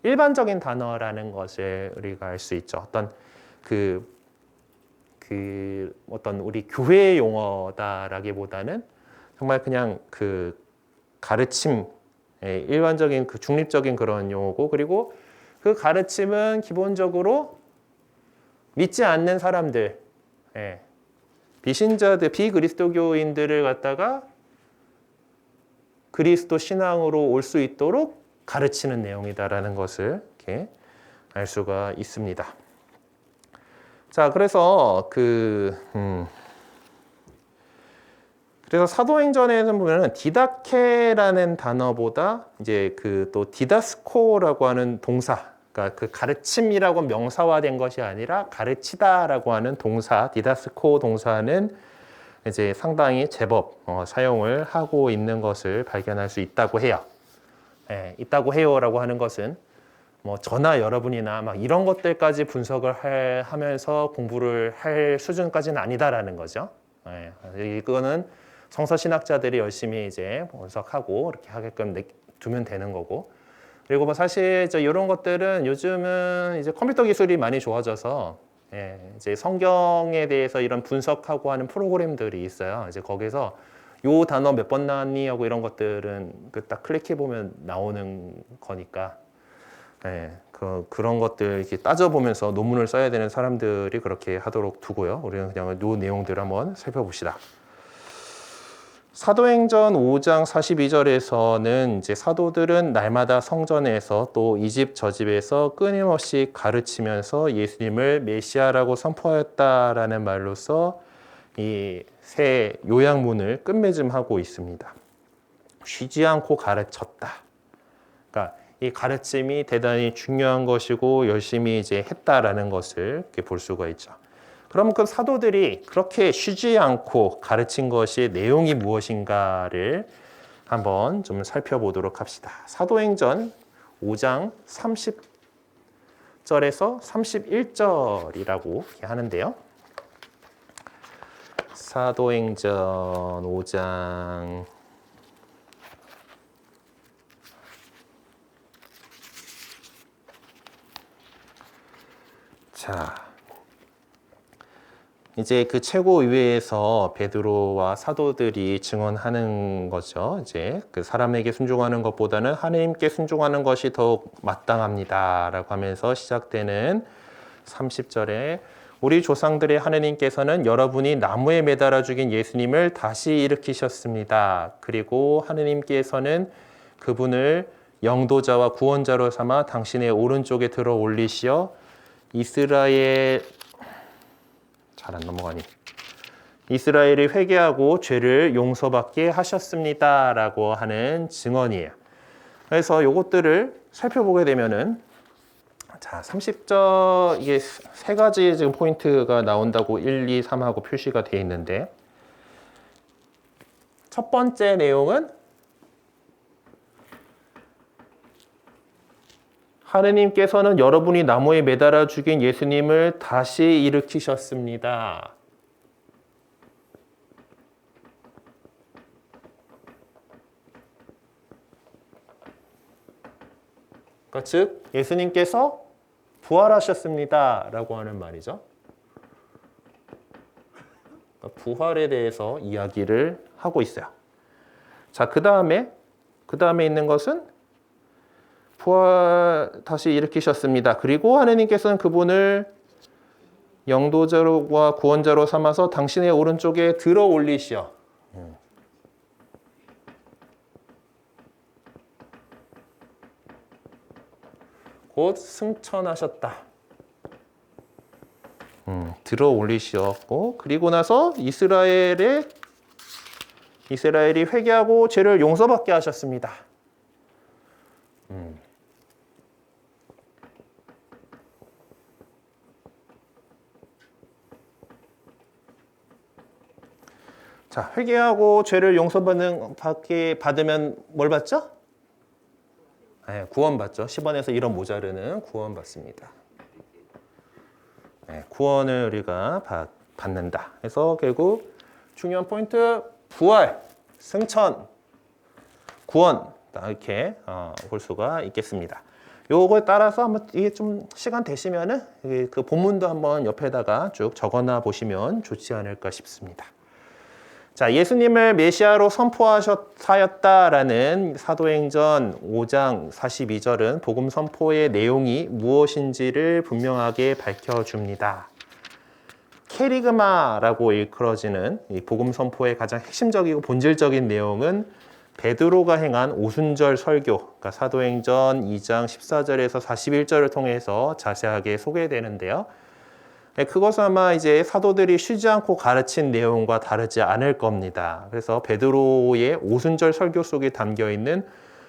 일반적인 단어라는 것을 우리가 알 수 있죠. 어떤 어떤 우리 교회 용어다라기보다는 정말 그냥 그 가르침, 일반적인 그 중립적인 그런 용어고, 그리고 그 가르침은 기본적으로 믿지 않는 사람들, 비신자들, 비그리스도교인들을 갖다가 그리스도 신앙으로 올 수 있도록 가르치는 내용이다라는 것을 이렇게 알 수가 있습니다. 자, 그래서 그래서 사도행전에서 보면은 디다케라는 단어보다 이제 또 디다스코라고 하는 동사, 그러니까 그 가르침이라고 명사화된 것이 아니라 가르치다라고 하는 동사, 디다스코 동사는 이제 상당히 제법 사용을 하고 있는 것을 발견할 수 있다고 해요. 있다고 해요라고 하는 것은 뭐 저나 여러분이나 막 이런 것들까지 분석을 하면서 공부를 할 수준까지는 아니다라는 거죠. 이거는 성서 신학자들이 열심히 이제 분석하고 이렇게 하게끔 두면 되는 거고. 그리고 뭐 사실 이런 것들은 요즘은 이제 컴퓨터 기술이 많이 좋아져서 이제 성경에 대해서 이런 분석하고 하는 프로그램들이 있어요. 이제 거기서 요 단어 몇 번 나왔니 하고 이런 것들은 딱 클릭해 보면 나오는 거니까 그런 것들 이렇게 따져보면서 논문을 써야 되는 사람들이 그렇게 하도록 두고요. 우리는 그냥 요 내용들을 한번 살펴봅시다. 사도행전 5장 42절에서는 이제 사도들은 날마다 성전에서 또 이 집 저 집에서 끊임없이 가르치면서 예수님을 메시아라고 선포하였다라는 말로서 이 새 요약문을 끝맺음하고 있습니다. 쉬지 않고 가르쳤다. 그러니까 이 가르침이 대단히 중요한 것이고 열심히 이제 했다라는 것을 이렇게 볼 수가 있죠. 그럼 그 사도들이 그렇게 쉬지 않고 가르친 것이 내용이 무엇인가를 한번 좀 살펴보도록 합시다. 사도행전 5장 30절에서 31절이라고 하는데요. 사도행전 5장 자 이제 그 최고위회에서 베드로와 사도들이 증언하는 거죠. 이제 그 사람에게 순종하는 것보다는 하나님께 순종하는 것이 더욱 마땅합니다라고 하면서 시작되는 30절에 우리 조상들의 하느님께서는 여러분이 나무에 매달아 죽인 예수님을 다시 일으키셨습니다. 그리고 하느님께서는 그분을 영도자와 구원자로 삼아 당신의 오른쪽에 들어 올리시어 이스라엘 잘 안 넘어가니 이스라엘이 회개하고 죄를 용서받게 하셨습니다라고 하는 증언이에요. 그래서 이것들을 살펴보게 되면은 자, 30절 이게 세 가지 지금 포인트가 나온다고 1, 2, 3하고 표시가 되어 있는데 첫 번째 내용은 하느님께서는 여러분이 나무에 매달아 죽인 예수님을 다시 일으키셨습니다. 그러니까 즉 예수님께서 부활하셨습니다 라고 하는 말이죠. 그러니까 부활에 대해서 이야기를 하고 있어요. 자, 그 다음에 있는 것은 부활 다시 일으키셨습니다. 그리고 하느님께서는 그분을 영도자와 구원자로 삼아서 당신의 오른쪽에 들어 올리시어 곧 승천하셨다. 들어 올리셨고 그리고 나서 이스라엘이 회개하고 죄를 용서받게 하셨습니다. 자, 회개하고 죄를 받으면 뭘 받죠? 네, 구원받죠. 10원에서 1원 모자르는 구원받습니다. 네, 구원을 우리가 받는다. 그래서 결국 중요한 포인트 부활, 승천, 구원 이렇게 볼 수가 있겠습니다. 요거에 따라서 한번 이게 좀 시간 되시면은 그 본문도 한번 옆에다가 쭉 적어놔 보시면 좋지 않을까 싶습니다. 자, 예수님을 메시아로 선포하였다라는 사도행전 5장 42절은 복음 선포의 내용이 무엇인지를 분명하게 밝혀줍니다. 케리그마라고 일컬어지는 이 복음 선포의 가장 핵심적이고 본질적인 내용은 베드로가 행한 오순절 설교, 그러니까 사도행전 2장 14절에서 41절을 통해서 자세하게 소개되는데요. 그것은 아마 이제 사도들이 쉬지 않고 가르친 내용과 다르지 않을 겁니다. 그래서 베드로의 오순절 설교 속에 담겨 있는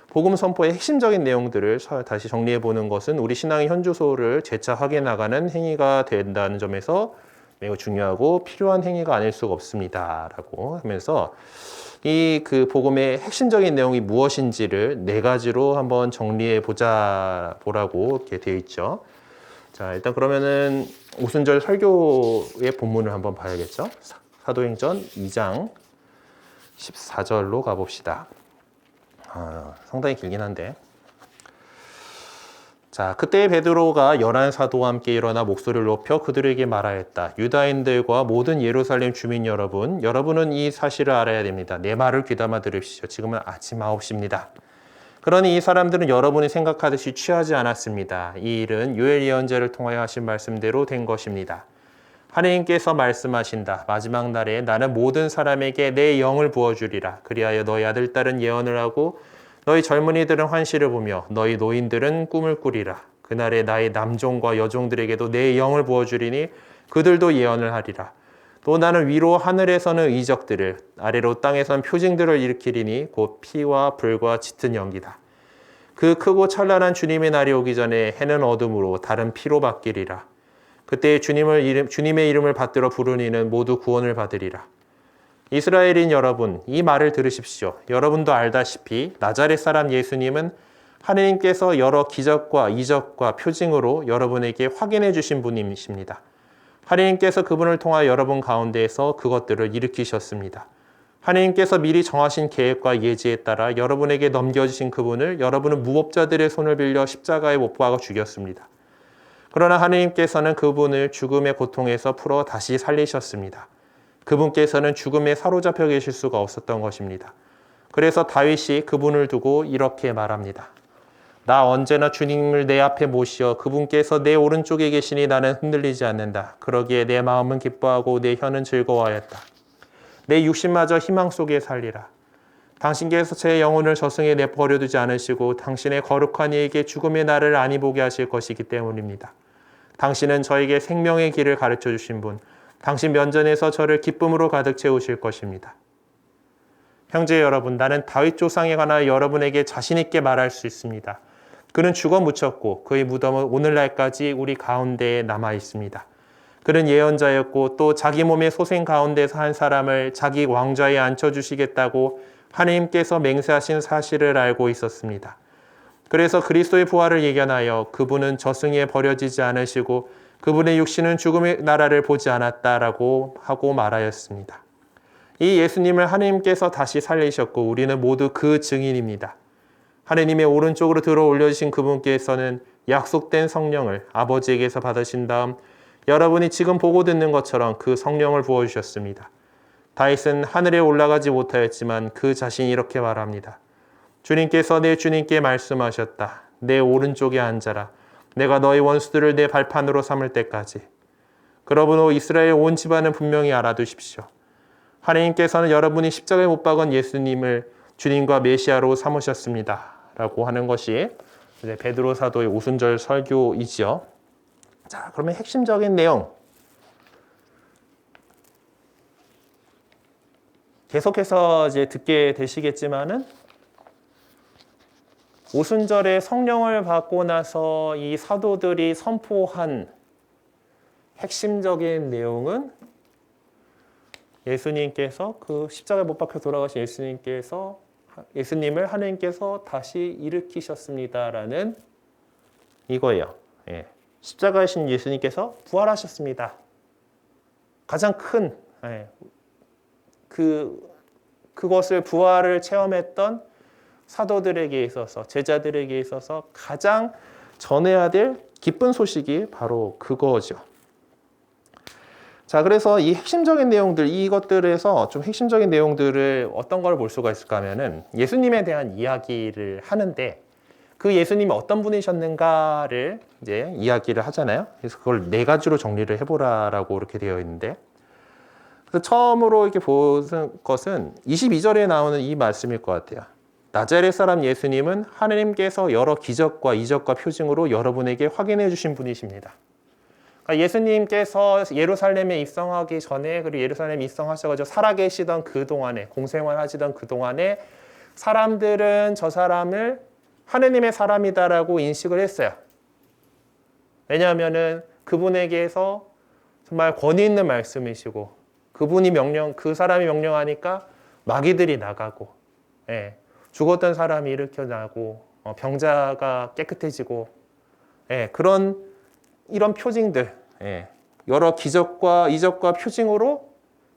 복음 선포의 핵심적인 내용들을 다시 정리해 보는 것은 우리 신앙의 현주소를 재차 확인하가는 행위가 된다는 점에서 매우 중요하고 필요한 행위가 아닐 수가 없습니다라고 하면서 이 그 복음의 핵심적인 내용이 무엇인지를 네 가지로 한번 정리해 보라고 이렇게 되어 있죠. 자, 일단 그러면은 오순절 설교의 본문을 한번 봐야겠죠. 사도행전 2장 14절로 가봅시다. 상당히 길긴 한데. 자, 그때 베드로가 11사도와 함께 일어나 목소리를 높여 그들에게 말하였다. 유다인들과 모든 예루살렘 주민 여러분, 여러분은 이 사실을 알아야 됩니다. 내 말을 귀담아 들으십시오. 지금은 아침 9시입니다. 그러니 이 사람들은 여러분이 생각하듯이 취하지 않았습니다. 이 일은 요엘 예언자를 통하여 하신 말씀대로 된 것입니다. 하나님께서 말씀하신다. 마지막 날에 나는 모든 사람에게 내 영을 부어주리라. 그리하여 너희 아들, 딸은 예언을 하고 너희 젊은이들은 환시를 보며 너희 노인들은 꿈을 꾸리라. 그날에 나의 남종과 여종들에게도 내 영을 부어주리니 그들도 예언을 하리라. 또 나는 위로 하늘에서는 이적들을 아래로 땅에서는 표징들을 일으키리니 곧 피와 불과 짙은 연기다. 그 크고 찬란한 주님의 날이 오기 전에 해는 어둠으로 달은 피로 바뀌리라. 그때 주님의 이름을 받들어 부르는 이는 모두 구원을 받으리라. 이스라엘인 여러분, 이 말을 들으십시오. 여러분도 알다시피 나자렛 사람 예수님은 하느님께서 여러 기적과 이적과 표징으로 여러분에게 확인해 주신 분이십니다. 하느님께서 그분을 통하여 여러분 가운데에서 그것들을 일으키셨습니다. 하느님께서 미리 정하신 계획과 예지에 따라 여러분에게 넘겨주신 그분을 여러분은 무법자들의 손을 빌려 십자가에 못 박아 죽였습니다. 그러나 하느님께서는 그분을 죽음의 고통에서 풀어 다시 살리셨습니다. 그분께서는 죽음에 사로잡혀 계실 수가 없었던 것입니다. 그래서 다윗이 그분을 두고 이렇게 말합니다. 나 언제나 주님을 내 앞에 모시어 그분께서 내 오른쪽에 계시니 나는 흔들리지 않는다. 그러기에 내 마음은 기뻐하고 내 혀는 즐거워하였다. 내 육신마저 희망 속에 살리라. 당신께서 제 영혼을 저승에 내버려두지 않으시고 당신의 거룩한 이에게 죽음의 날을 아니 보게 하실 것이기 때문입니다. 당신은 저에게 생명의 길을 가르쳐 주신 분, 당신 면전에서 저를 기쁨으로 가득 채우실 것입니다. 형제 여러분, 나는 다윗 조상에 관하여 여러분에게 자신 있게 말할 수 있습니다. 그는 죽어 묻혔고 그의 무덤은 오늘날까지 우리 가운데에 남아 있습니다. 그는 예언자였고 또 자기 몸의 소생 가운데서 한 사람을 자기 왕좌에 앉혀주시겠다고 하나님께서 맹세하신 사실을 알고 있었습니다. 그래서 그리스도의 부활을 예견하여 그분은 저승에 버려지지 않으시고 그분의 육신은 죽음의 나라를 보지 않았다라고 하고 말하였습니다. 이 예수님을 하나님께서 다시 살리셨고 우리는 모두 그 증인입니다. 하나님의 오른쪽으로 들어 올려주신 그분께서는 약속된 성령을 아버지에게서 받으신 다음 여러분이 지금 보고 듣는 것처럼 그 성령을 부어주셨습니다. 다윗은 하늘에 올라가지 못하였지만 그 자신이 이렇게 말합니다. 주님께서 내 주님께 말씀하셨다. 내 오른쪽에 앉아라. 내가 너희 원수들을 내 발판으로 삼을 때까지. 그러므로 이스라엘 온 집안은 분명히 알아두십시오. 하나님께서는 여러분이 십자가에 못 박은 예수님을 주님과 메시아로 삼으셨습니다. 라고 하는 것이 이제 베드로 사도의 오순절 설교이지요. 자, 그러면 핵심적인 내용. 계속해서 이제 듣게 되시겠지만은 오순절에 성령을 받고 나서 이 사도들이 선포한 핵심적인 내용은 예수님께서 그 십자가에 못 박혀 돌아가신 예수님을 하나님께서 다시 일으키셨습니다라는 이거예요. 예. 십자가이신 예수님께서 부활하셨습니다. 가장 큰 그것을 부활을 체험했던 사도들에게 있어서 제자들에게 있어서 가장 전해야 될 기쁜 소식이 바로 그거죠. 자, 그래서 이 핵심적인 내용들, 이것들에서 좀 핵심적인 내용들을 어떤 걸 볼 수가 있을까 하면은 예수님에 대한 이야기를 하는데 그 예수님이 어떤 분이셨는가를 이제 이야기를 하잖아요. 그래서 그걸 네 가지로 정리를 해보라라고 이렇게 되어 있는데 그래서 처음으로 이렇게 보는 것은 22절에 나오는 이 말씀일 것 같아요. 나자렛 사람 예수님은 하나님께서 여러 기적과 이적과 표징으로 여러분에게 확인해 주신 분이십니다. 그러니까 예수님께서 예루살렘에 입성하기 전에 그리고 예루살렘에 입성하셔가지고 살아계시던 그 동안에 공생활하시던 그 동안에 사람들은 저 사람을 하느님의 사람이다라고 인식을 했어요. 왜냐하면은 그분에게서 정말 권위 있는 말씀이시고 그 사람이 명령하니까 마귀들이 나가고, 죽었던 사람이 일으켜나고, 병자가 깨끗해지고, 이런 표징들, 여러 기적과 이적과 표징으로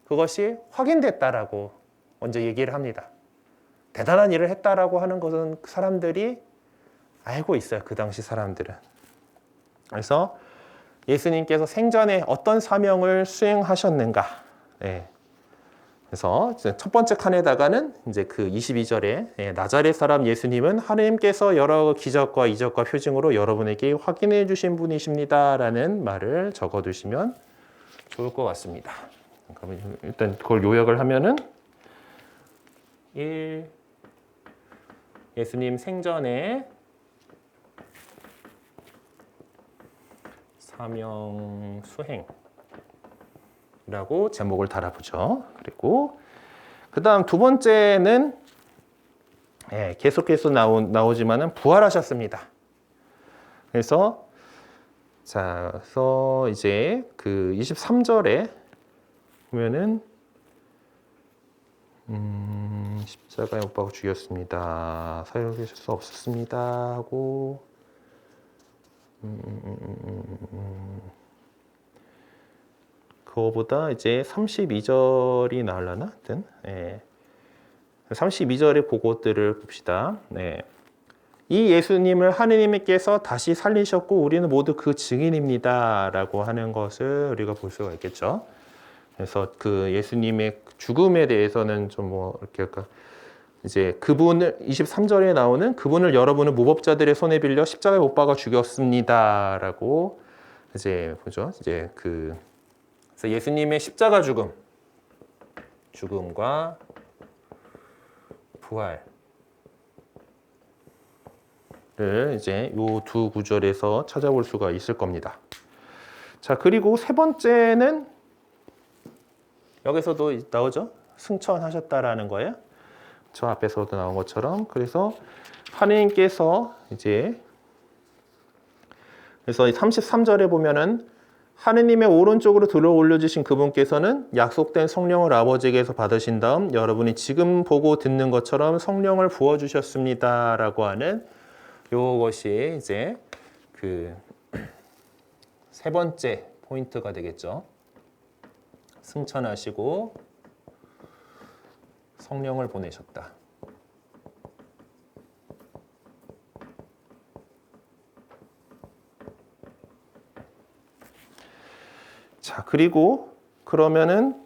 그것이 확인됐다라고 먼저 얘기를 합니다. 대단한 일을 했다라고 하는 것은 사람들이 알고 있어요. 그 당시 사람들은. 그래서 예수님께서 생전에 어떤 사명을 수행하셨는가. 그래서 첫 번째 칸에다가는 이제 그 22절에 나자렛 사람 예수님은 하나님께서 여러 기적과 이적과 표징으로 여러분에게 확인해 주신 분이십니다라는 말을 적어 두시면 좋을 것 같습니다. 그러면 일단 그걸 요약을 하면은 1. 예수님 생전에 사명 수행이라고 제목을 달아보죠. 그리고 그 다음 두 번째는 계속해서 나오지만은 부활하셨습니다. 그래서 그래서 이제 그 23절에 보면은 십자가에 못 박아 죽였습니다. 사역하실 수 없었습니다 하고 그거보다 이제 32절이 나오려나? 하여튼 32절의 그것들을 봅시다. 이 예수님을 하느님께서 다시 살리셨고 우리는 모두 그 증인입니다라고 하는 것을 우리가 볼 수가 있겠죠. 그래서 그 예수님의 죽음에 대해서는 좀 뭐 이렇게 할까? 이제 그분을 23절에 나오는 그분을 여러분은 무법자들의 손에 빌려 십자가에 못 박아 죽였습니다라고 이제 보죠. 이제 그래서 예수님의 십자가 죽음과 부활을 이제 요 두 구절에서 찾아볼 수가 있을 겁니다. 자, 그리고 세 번째는 여기서도 나오죠. 승천하셨다라는 거예요. 저 앞에서도 나온 것처럼. 그래서 하느님께서 이제 그래서 33절에 보면은 하느님의 오른쪽으로 들어 올려주신 그분께서는 약속된 성령을 아버지에게서 받으신 다음 여러분이 지금 보고 듣는 것처럼 성령을 부어주셨습니다라고 하는 요것이 이제 그 세 번째 포인트가 되겠죠. 승천하시고 성령을 보내셨다. 자, 그리고 그러면은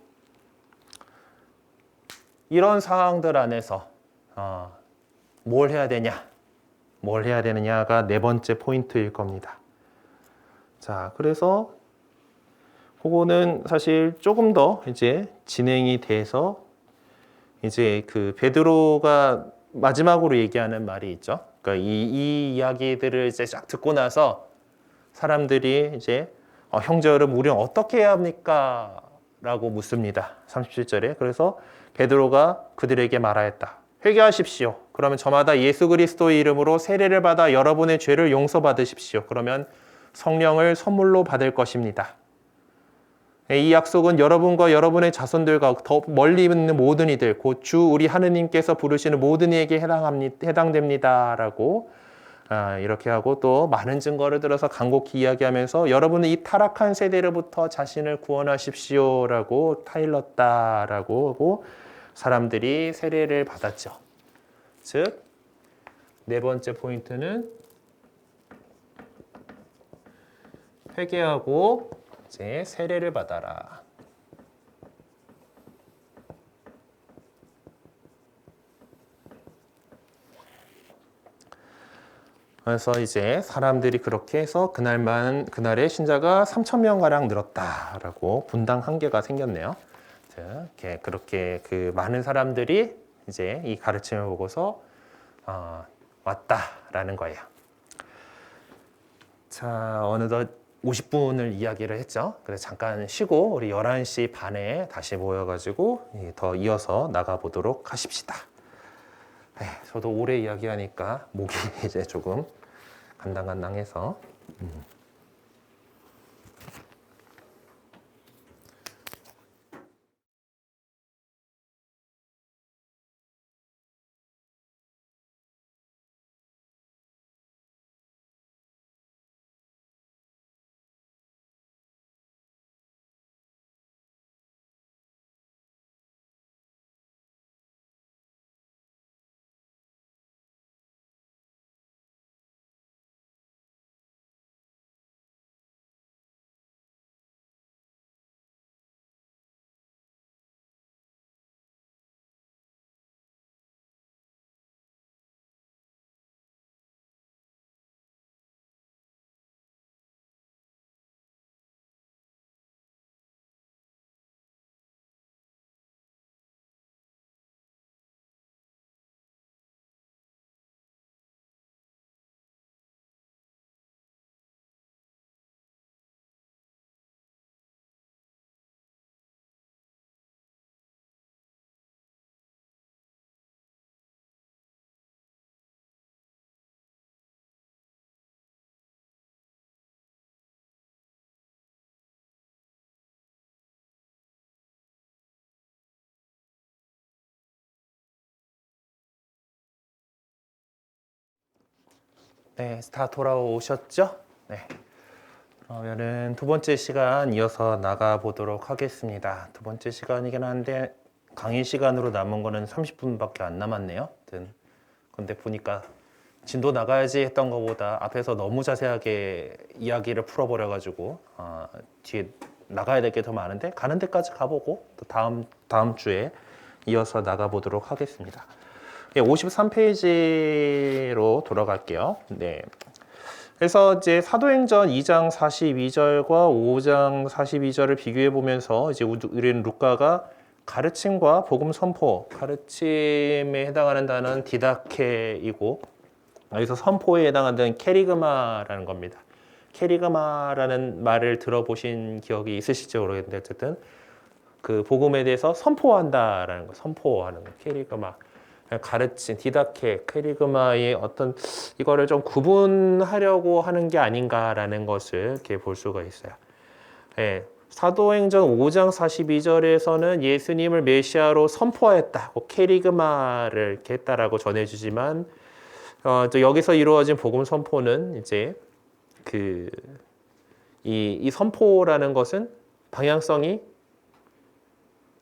이런 상황들 안에서 뭘 해야 되느냐가 네 번째 포인트일 겁니다. 자, 그래서 그거는 사실 조금 더 이제 진행이 돼서 이제 그 베드로가 마지막으로 얘기하는 말이 있죠. 그러니까 이 이야기들을 이제 쫙 듣고 나서 사람들이 이제 형제 여러분 우리는 어떻게 해야 합니까? 라고 묻습니다. 37절에. 그래서 베드로가 그들에게 말하였다. 회개하십시오. 그러면 저마다 예수 그리스도의 이름으로 세례를 받아 여러분의 죄를 용서받으십시오. 그러면 성령을 선물로 받을 것입니다. 이 약속은 여러분과 여러분의 자손들과 더 멀리 있는 모든 이들, 곧 주 우리 하느님께서 부르시는 모든 이에게 해당됩니다라고 이렇게 하고 또 많은 증거를 들어서 간곡히 이야기하면서 여러분은 이 타락한 세대로부터 자신을 구원하십시오라고 타일렀다라고 하고 사람들이 세례를 받았죠. 즉, 네 번째 포인트는 회개하고 이제 세례를 받아라. 그래서 이제 사람들이 그렇게 해서 그날에 신자가 3,000명 가량 늘었다라고 분당 한 개가 생겼네요. 그렇게 그 많은 사람들이 이제 이 가르침을 보고서 왔다라는 거예요. 자, 어느덧 50분을 이야기를 했죠. 그래서 잠깐 쉬고 우리 11시 반에 다시 모여가지고 더 이어서 나가보도록 하십시다. 저도 오래 이야기하니까 목이 이제 조금 간당간당해서 네, 다 돌아오셨죠? 네. 그러면은 두 번째 시간 이어서 나가보도록 하겠습니다. 두 번째 시간이긴 한데 강의 시간으로 남은 거는 30분밖에 안 남았네요. 근데 보니까 진도 나가야지 했던 것보다 앞에서 너무 자세하게 이야기를 풀어버려가지고 뒤에 나가야 될 게 더 많은데 가는 데까지 가보고 또 다음 주에 이어서 나가보도록 하겠습니다. 53페이지로 돌아갈게요. 네. 그래서 이제 사도행전 2장 42절과 5장 42절을 비교해 보면서 이제 우리는 루카가 가르침과 복음 선포, 가르침에 해당하는 단어는 디다케이고 여기서 선포에 해당하는 캐리그마라는 겁니다. 캐리그마라는 말을 들어보신 기억이 있으실지 모르겠는데 어쨌든 그 복음에 대해서 선포한다라는 거, 선포하는 거, 캐리그마. 가르침, 디다케, 캐리그마의 어떤 이거를 좀 구분하려고 하는 게 아닌가라는 것을 이렇게 볼 수가 있어요. 예, 사도행전 5장 42절에서는 예수님을 메시아로 선포하였다고 캐리그마를 이렇게 했다라고 전해주지만 또 여기서 이루어진 복음 선포는 이제 이 선포라는 것은 방향성이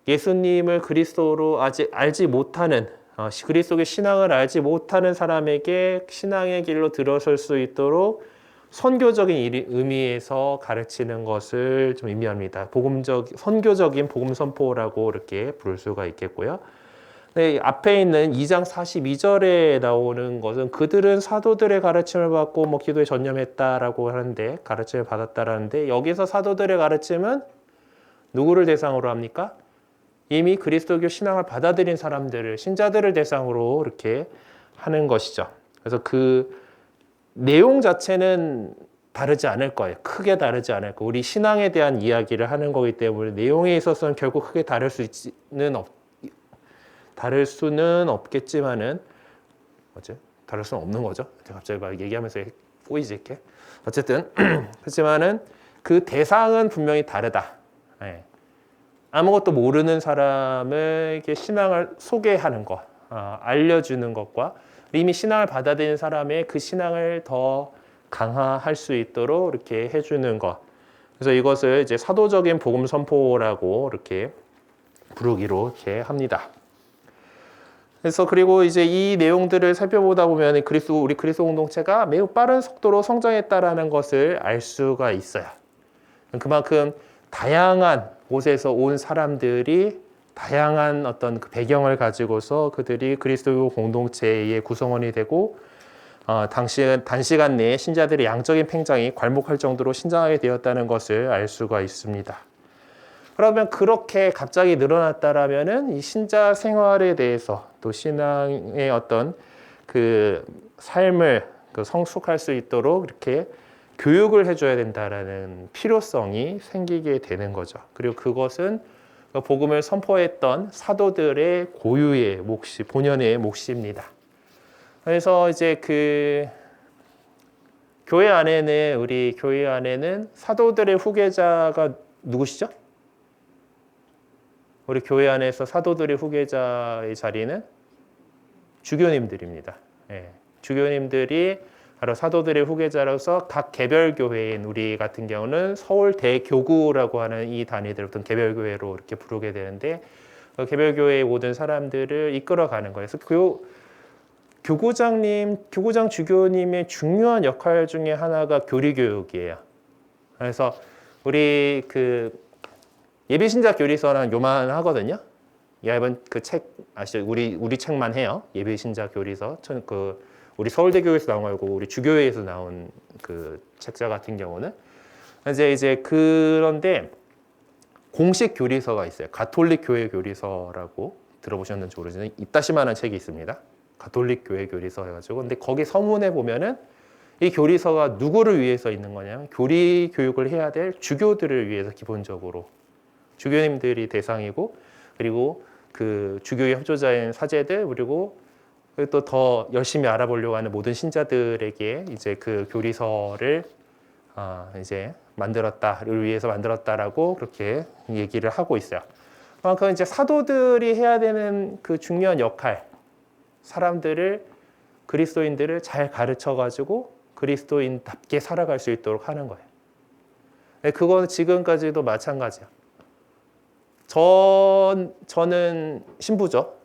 예수님을 그리스도로 아직 알지 못하는 그리스도의 신앙을 알지 못하는 사람에게 신앙의 길로 들어설 수 있도록 선교적인 의미에서 가르치는 것을 좀 의미합니다. 선교적인 복음 선포라고 이렇게 부를 수가 있겠고요. 네, 앞에 있는 2장 42절에 나오는 것은 그들은 사도들의 가르침을 받고 뭐 기도에 전념했다라고 하는데 가르침을 받았다라는데 여기서 사도들의 가르침은 누구를 대상으로 합니까? 이미 그리스도교 신앙을 받아들인 사람들을 신자들을 대상으로 이렇게 하는 것이죠. 그래서 그 내용 자체는 다르지 않을 거예요. 크게 다르지 않을 거예요. 우리 신앙에 대한 이야기를 하는 거기 때문에 내용에 있어서는 결국 크게 다를 수는 없겠지만은 다를 수는 없는 거죠. 갑자기 막 얘기하면서 꼬이지 이렇게. 어쨌든 그렇지만은 그 대상은 분명히 다르다. 네. 아무것도 모르는 사람에게 신앙을 소개하는 것, 알려주는 것과 이미 신앙을 받아들인 사람의 그 신앙을 더 강화할 수 있도록 이렇게 해주는 것. 그래서 이것을 이제 사도적인 복음 선포라고 이렇게 부르기로 이렇게 합니다. 그래서 그리고 이제 이 내용들을 살펴보다 보면 우리 그리스도 공동체가 매우 빠른 속도로 성장했다라는 것을 알 수가 있어요. 그만큼 다양한 곳에서 온 사람들이 다양한 어떤 그 배경을 가지고서 그들이 그리스도 공동체의 구성원이 되고 단시간 내에 신자들의 양적인 팽창이 괄목할 정도로 신장하게 되었다는 것을 알 수가 있습니다. 그러면 그렇게 갑자기 늘어났다라면은 이 신자 생활에 대해서 또 신앙의 어떤 그 삶을 성숙할 수 있도록 이렇게 교육을 해줘야 된다라는 필요성이 생기게 되는 거죠. 그리고 그것은 복음을 선포했던 사도들의 고유의 몫이, 본연의 몫입니다. 그래서 이제 우리 교회 안에는 사도들의 후계자가 누구시죠? 우리 교회 안에서 사도들의 후계자의 자리는 주교님들입니다. 예, 주교님들이 바로 사도들의 후계자로서 각 개별교회인 우리 같은 경우는 서울 대교구라고 하는 이 단위들 어떤 개별교회로 이렇게 부르게 되는데 그 개별교회의 모든 사람들을 이끌어가는 거예요. 그래서 교구장 주교님의 중요한 역할 중에 하나가 교리교육이에요. 그래서 우리 예비신자 교리서는 요만하거든요. 얇은 그 책 아시죠? 우리 책만 해요. 예비신자 교리서. 우리 서울대교에서 나온 거 말고 우리 주교회에서 나온 그 책자 같은 경우는 이제 그런데 공식 교리서가 있어요. 가톨릭 교회 교리서라고 들어보셨는지 모르지만 이따시만한 책이 있습니다. 가톨릭 교회 교리서 해가지고 근데 거기 서문에 보면은 이 교리서가 누구를 위해서 있는 거냐면 교리 교육을 해야 될 주교들을 위해서 기본적으로 주교님들이 대상이고 그리고 그 주교의 협조자인 사제들 그리고 또 더 열심히 알아보려고 하는 모든 신자들에게 이제 그 교리서를 이제 만들었다를 위해서 만들었다라고 그렇게 얘기를 하고 있어요. 그만큼 이제 사도들이 해야 되는 그 중요한 역할, 그리스도인들을 잘 가르쳐 가지고 그리스도인답게 살아갈 수 있도록 하는 거예요. 그건 지금까지도 마찬가지야. 저는 신부죠.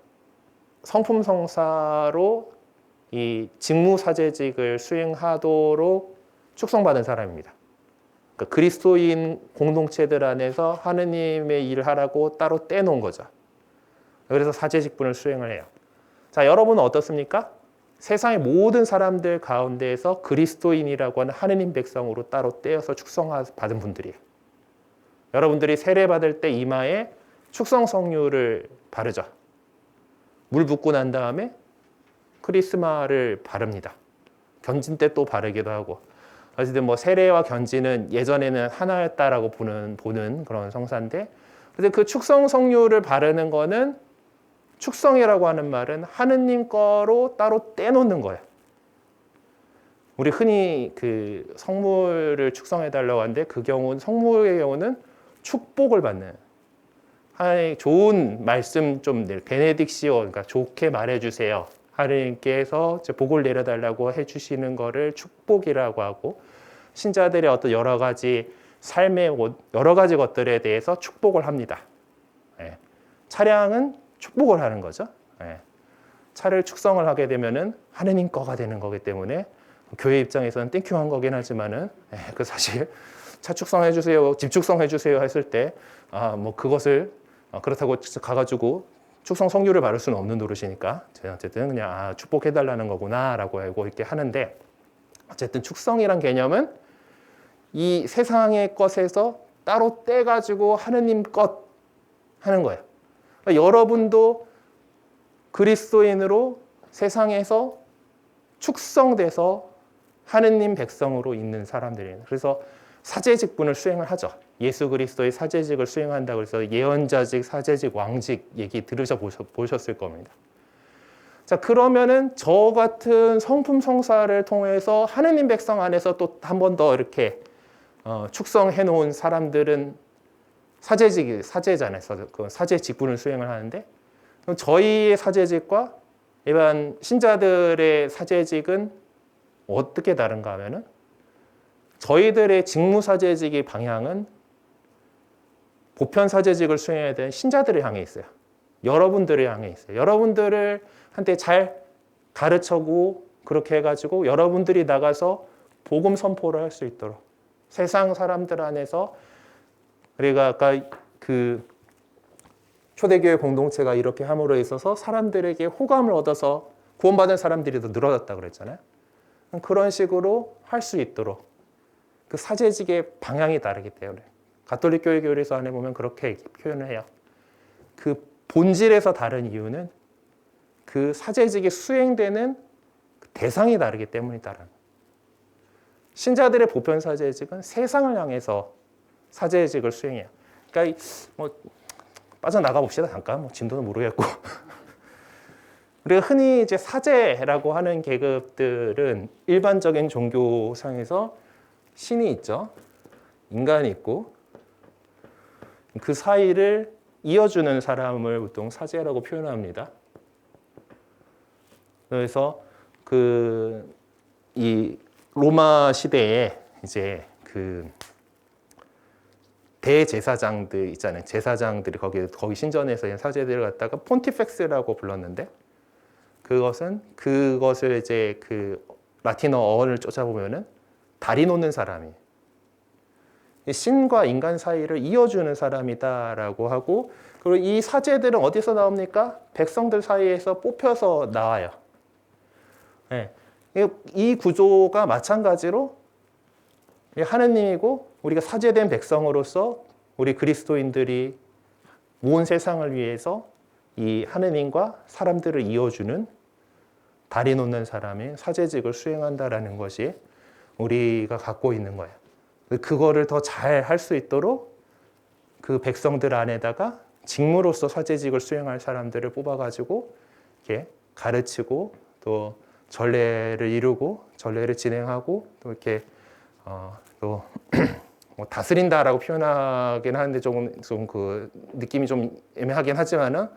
성품 성사로 이 직무사제직을 수행하도록 축성받은 사람입니다. 그러니까 그리스도인 공동체들 안에서 하느님의 일을 하라고 따로 떼놓은 거죠. 그래서 사제직분을 수행을 해요. 자, 여러분은 어떻습니까? 세상의 모든 사람들 가운데에서 그리스도인이라고 하는 하느님 백성으로 따로 떼어서 축성받은 분들이에요. 여러분들이 세례받을 때 이마에 축성성류를 바르죠. 물 붓고 난 다음에 크리스마를 바릅니다. 견진 때 또 바르기도 하고. 어쨌든 뭐 세례와 견진은 예전에는 하나였다라고 보는 그런 성사인데, 근데 그 축성성류를 바르는 거는 축성이라고 하는 말은 하느님 거로 따로 떼놓는 거예요. 우리 흔히 그 성물을 축성해 달라고 하는데 그 경우는 성물의 경우는 축복을 받는 하나님 좋은 말씀 좀 베네딕시오, 그러니까 좋게 말해주세요. 하느님께서 복을 내려달라고 해주시는 거를 축복이라고 하고, 신자들의 어떤 여러 가지 삶의 여러 가지 것들에 대해서 축복을 합니다. 예. 차량은 축복을 하는 거죠. 예. 차를 축성을 하게 되면은 하느님 거가 되는 거기 때문에 교회 입장에서는 땡큐한 거긴 하지만은 그 사실 차 축성해 주세요, 집 축성해 주세요 했을 때 뭐 그것을 그렇다고 가가지고 축성 성류를 바를 수는 없는 노릇이니까 어쨌든 그냥 축복해 달라는 거구나라고 알고 이렇게 하는데, 어쨌든 축성이란 개념은 이 세상의 것에서 따로 떼가지고 하느님 것 하는 거예요. 그러니까 여러분도 그리스도인으로 세상에서 축성돼서 하느님 백성으로 있는 사람들이에요. 그래서 사제직분을 수행을 하죠. 예수 그리스도의 사제직을 수행한다고 해서 예언자직, 사제직, 왕직 얘기 들으셔보셨을 겁니다. 자, 그러면은 저 같은 성품 성사를 통해서 하느님 백성 안에서 또 한 번 더 이렇게 축성해 놓은 사람들은 사제잖아요. 그 사제직분을 수행을 하는데, 그럼 저희의 사제직과 일반 신자들의 사제직은 어떻게 다른가 하면은, 저희들의 직무사제직의 방향은 보편사제직을 수행해야 되는 신자들을 향해 있어요. 여러분들을 향해 있어요. 여러분들을 한테 잘 가르쳐고 그렇게 해가지고 여러분들이 나가서 복음 선포를 할 수 있도록 세상 사람들 안에서, 우리가 아까 그 초대교회 공동체가 이렇게 함으로 있어서 사람들에게 호감을 얻어서 구원받은 사람들이 더 늘어났다고 그랬잖아요. 그런 식으로 할 수 있도록 그 사제직의 방향이 다르기 때문에 가톨릭 교회 교리서 안에 보면 그렇게 표현을 해요. 그 본질에서 다른 이유는 그 사제직이 수행되는 대상이 다르기 때문이다라는. 신자들의 보편 사제직은 세상을 향해서 사제직을 수행해요. 그러니까 뭐 빠져나가 봅시다. 잠깐 뭐 진도는 모르겠고. 우리가 흔히 이제 사제라고 하는 계급들은 일반적인 종교상에서 신이 있죠. 인간이 있고 그 사이를 이어주는 사람을 보통 사제라고 표현합니다. 그래서 이 로마 시대에 이제 그 대제사장들 있잖아요. 제사장들이 거기 신전에서 사제들을 갖다가 폰티펙스라고 불렀는데, 그것을 이제 그 라틴어 어원을 쫓아보면은 다리 놓는 사람이 신과 인간 사이를 이어주는 사람이다라고 하고, 그리고 이 사제들은 어디서 나옵니까? 백성들 사이에서 뽑혀서 나와요. 네. 이 구조가 마찬가지로 하느님이고 우리가 사제된 백성으로서 우리 그리스도인들이 온 세상을 위해서 이 하느님과 사람들을 이어주는 다리 놓는 사람인 사제직을 수행한다라는 것이 우리가 갖고 있는 거예요. 그거를 더 잘 할 수 있도록 그 백성들 안에다가 직무로서 사제직을 수행할 사람들을 뽑아가지고 이렇게 가르치고 또 전례를 이루고 전례를 진행하고 또 이렇게 또 뭐 다스린다라고 표현하긴 하는데 좀 그 느낌이 좀 애매하긴 하지만은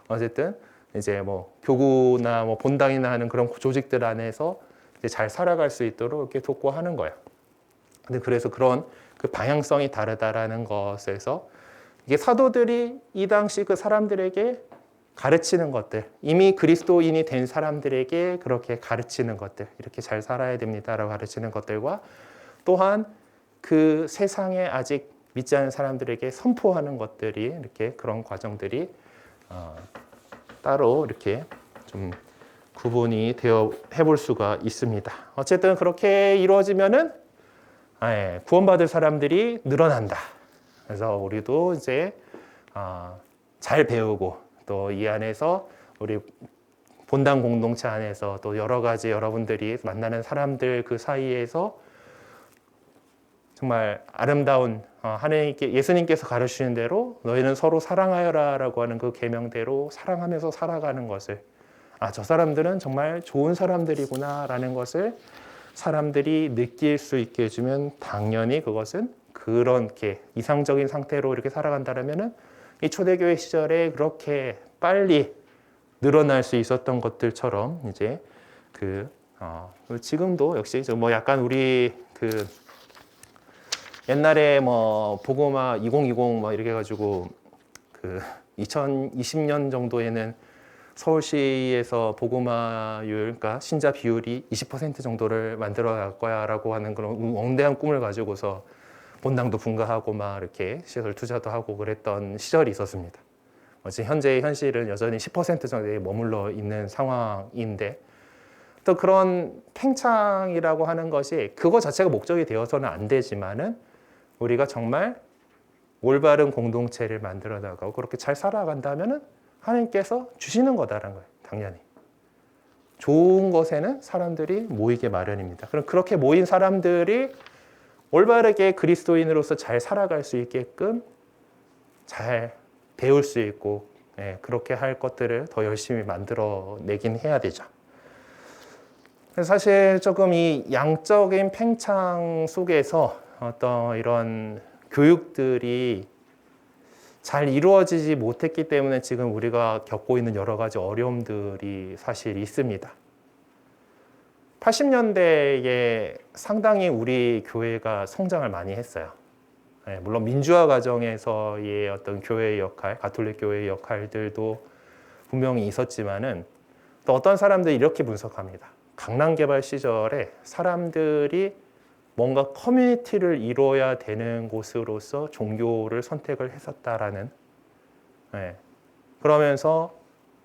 어쨌든 이제 뭐 교구나 뭐 본당이나 하는 그런 조직들 안에서 이제 잘 살아갈 수 있도록 이렇게 돕고 하는 거예요. 근데 그래서 그런 그 방향성이 다르다라는 것에서 이게 사도들이 이 당시 그 사람들에게 가르치는 것들, 이미 그리스도인이 된 사람들에게 그렇게 가르치는 것들, 이렇게 잘 살아야 됩니다라고 가르치는 것들과 또한 그 세상에 아직 믿지 않은 사람들에게 선포하는 것들이 이렇게 그런 과정들이 따로 이렇게 좀 구분이 되어 해볼 수가 있습니다. 어쨌든 그렇게 이루어지면은 구원받을 사람들이 늘어난다. 그래서 우리도 이제 잘 배우고 또 이 안에서 우리 본당 공동체 안에서 또 여러 가지 여러분들이 만나는 사람들 그 사이에서 정말 아름다운 하나님께 예수님께서 가르치시는 대로 너희는 서로 사랑하여라라고 하는 그 계명대로 사랑하면서 살아가는 것을 저 사람들은 정말 좋은 사람들이구나라는 것을 사람들이 느낄 수 있게 해주면 당연히 그것은 그렇게 이상적인 상태로 이렇게 살아간다면은 이 초대교회 시절에 그렇게 빨리 늘어날 수 있었던 것들처럼 이제 지금도 역시 뭐 약간 우리 옛날에 뭐 복음화 2020 뭐 이렇게 해가지고 2020년 정도에는 서울시에서 복음화율, 그러니까 신자 비율이 20% 정도를 만들어 갈 거야라고 하는 그런 원대한 꿈을 가지고서 본당도 분가하고 막 이렇게 시설 투자도 하고 그랬던 시절이 있었습니다. 지금 현재의 현실은 여전히 10% 정도에 머물러 있는 상황인데 또 그런 팽창이라고 하는 것이 그거 자체가 목적이 되어서는 안 되지만은 우리가 정말 올바른 공동체를 만들어 나가고 그렇게 잘 살아간다면은 하나님께서 주시는 거다라는 거예요. 당연히. 좋은 것에는 사람들이 모이게 마련입니다. 그럼 그렇게 모인 사람들이 올바르게 그리스도인으로서 잘 살아갈 수 있게끔 잘 배울 수 있고 그렇게 할 것들을 더 열심히 만들어내긴 해야 되죠. 사실 조금 이 양적인 팽창 속에서 어떤 이런 교육들이 잘 이루어지지 못했기 때문에 지금 우리가 겪고 있는 여러 가지 어려움들이 사실 있습니다. 80년대에 상당히 우리 교회가 성장을 많이 했어요. 물론 민주화 과정에서의 어떤 교회의 역할, 가톨릭 교회의 역할들도 분명히 있었지만은 또 어떤 사람들이 이렇게 분석합니다. 강남 개발 시절에 사람들이 뭔가 커뮤니티를 이루어야 되는 곳으로서 종교를 선택을 했었다라는 그러면서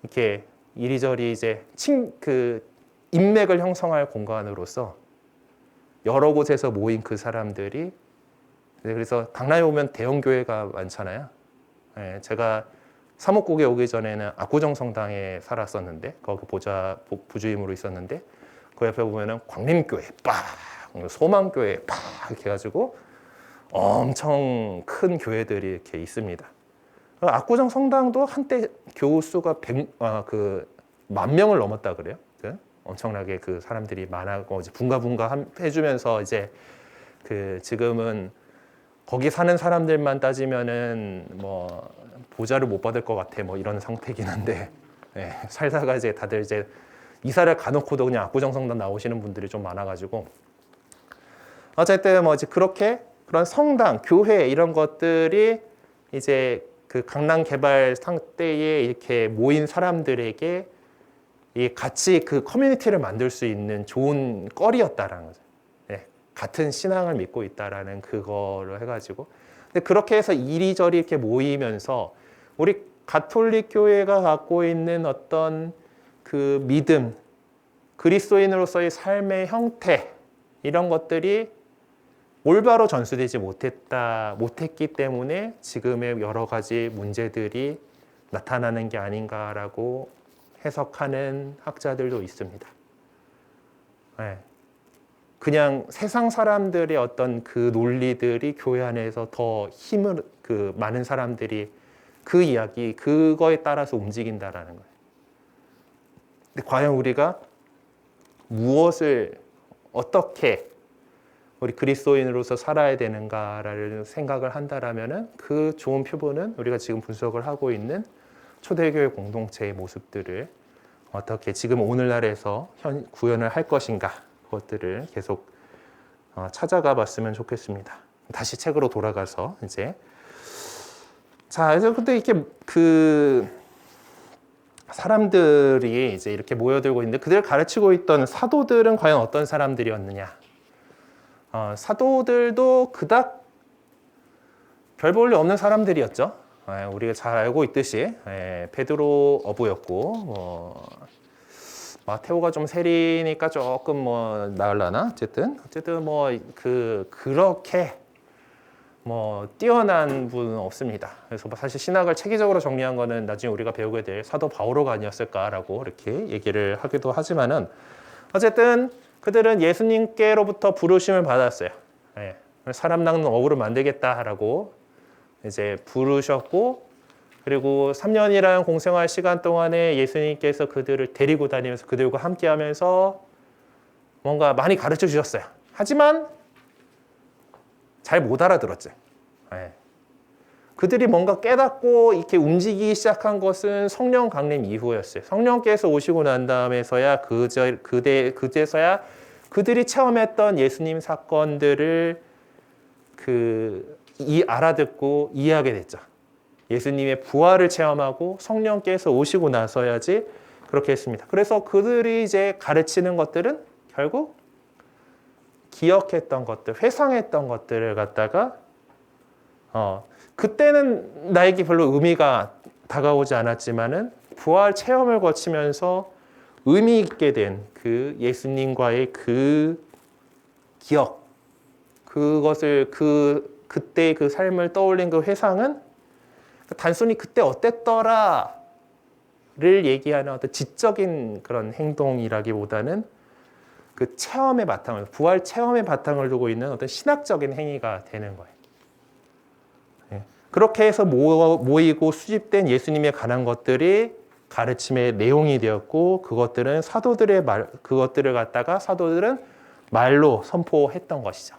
이렇게 이리저리 이제 인맥을 형성할 공간으로서 여러 곳에서 모인 그 사람들이 그래서 강남에 오면 대형 교회가 많잖아요. 제가 사목국에 오기 전에는 압구정 성당에 살았었는데 거기 부주임으로 있었는데 그 옆에 보면은 광림교회 소망교회 이렇게 해가지고 엄청 큰 교회들이 이렇게 있습니다. 압구정 성당도 한때 교우 수가 10,000명을 넘었다 그래요. 엄청나게 그 사람들이 많아고 이제 분가 해주면서 이제 지금은 거기 사는 사람들만 따지면은 뭐 보좌를 못 받을 것 같아 뭐 이런 상태긴 한데 살다가 이제 다들 이제 이사를 가놓고도 그냥 압구정 성당 나오시는 분들이 좀 많아가지고 어쨌든 뭐 이제 그런 성당, 교회 이런 것들이 이제 그 강남 개발 상태에 이렇게 모인 사람들에게 같이 그 커뮤니티를 만들 수 있는 좋은 거리였다라는 거죠. 같은 신앙을 믿고 있다라는 그거를 해가지고 근데 그렇게 해서 이리저리 이렇게 모이면서 우리 가톨릭 교회가 갖고 있는 어떤 그 믿음, 그리스도인으로서의 삶의 형태 이런 것들이 올바로 전수되지 못했기 때문에 지금의 여러 가지 문제들이 나타나는 게 아닌가라고 해석하는 학자들도 있습니다. 그냥 세상 사람들의 어떤 그 논리들이 교회 안에서 더 힘을 많은 사람들이 그 이야기 그거에 따라서 움직인다라는 거예요. 근데 과연 우리가 무엇을 어떻게 우리 그리스도인으로서 살아야 되는가를 생각을 한다라면은 그 좋은 표본은 우리가 지금 분석을 하고 있는 초대교회 공동체의 모습들을 어떻게 지금 오늘날에서 구현을 할 것인가 그것들을 계속 찾아가 봤으면 좋겠습니다. 다시 책으로 돌아가서 이제 그래서 근데 이렇게 사람들이 이제 이렇게 모여들고 있는데 그들을 가르치고 있던 사도들은 과연 어떤 사람들이었느냐? 사도들도 그닥 별 볼 일 없는 사람들이었죠. 우리가 잘 알고 있듯이 베드로 어부였고 마테오가 좀 세리니까 조금 뭐 나으려나 어쨌든 뭐 그렇게 뭐 뛰어난 분은 없습니다. 그래서 사실 신학을 체계적으로 정리한 거는 나중에 우리가 배우게 될 사도 바오로가 아니었을까라고 이렇게 얘기를 하기도 하지만은 어쨌든 그들은 예수님께로부터 부르심을 받았어요. 사람 낚는 어부를 만들겠다라고 이제 부르셨고, 그리고 3년이라는 공생활 시간 동안에 예수님께서 그들을 데리고 다니면서 그들과 함께하면서 뭔가 많이 가르쳐 주셨어요. 하지만 잘 못 알아들었지. 그들이 뭔가 깨닫고 이렇게 움직이기 시작한 것은 성령 강림 이후였어요. 성령께서 오시고 난 다음에서야 그제서야 그들이 체험했던 예수님 사건들을 알아듣고 이해하게 됐죠. 예수님의 부활을 체험하고 성령께서 오시고 나서야지 그렇게 했습니다. 그래서 그들이 이제 가르치는 것들은 결국 기억했던 것들, 회상했던 것들을 갖다가 그때는 나에게 별로 의미가 다가오지 않았지만은 부활 체험을 거치면서 의미 있게 된 그 예수님과의 그 기억, 그것을 그때의 그 삶을 떠올린 그 회상은 단순히 그때 어땠더라를 얘기하는 어떤 지적인 그런 행동이라기보다는 그 체험의 바탕을, 부활 체험의 바탕을 두고 있는 어떤 신학적인 행위가 되는 거예요. 그렇게 해서 모이고 수집된 예수님에 관한 것들이 가르침의 내용이 되었고, 그것들은 그것들을 갖다가 사도들은 말로 선포했던 것이죠.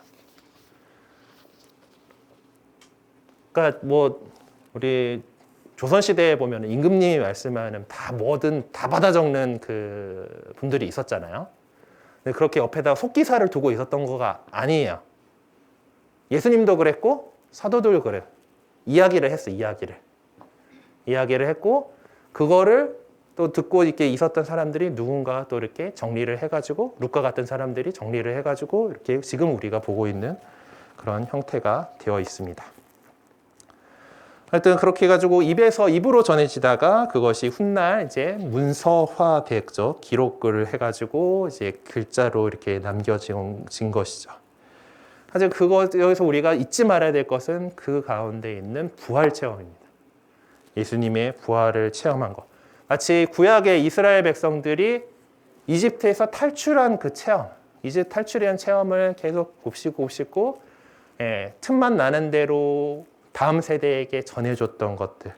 그러니까 뭐 우리 조선 시대에 보면 임금님이 말씀하는 다 뭐든 다 받아 적는 그 분들이 있었잖아요. 근데 그렇게 옆에다 속기사를 두고 있었던 거가 아니에요. 예수님도 그랬고 사도들도 그래요. 이야기를 했어, 이야기를 했고, 그거를 또 듣고 이렇게 있었던 사람들이 누군가 또 이렇게 정리를 해가지고, 룻과 같은 사람들이 정리를 해가지고 이렇게 지금 우리가 보고 있는 그런 형태가 되어 있습니다. 하여튼 그렇게 해가지고 입으로 전해지다가 그것이 훗날 이제 문서화됐죠. 기록을 해가지고 이제 글자로 이렇게 남겨진 것이죠. 하지만 여기서 우리가 잊지 말아야 될 것은 그 가운데 있는 부활 체험입니다. 예수님의 부활을 체험한 것. 마치 구약의 이스라엘 백성들이 이집트에서 탈출한 그 체험, 이집트 탈출한 체험을 계속 곱씹고 틈만 나는 대로 다음 세대에게 전해줬던 것들,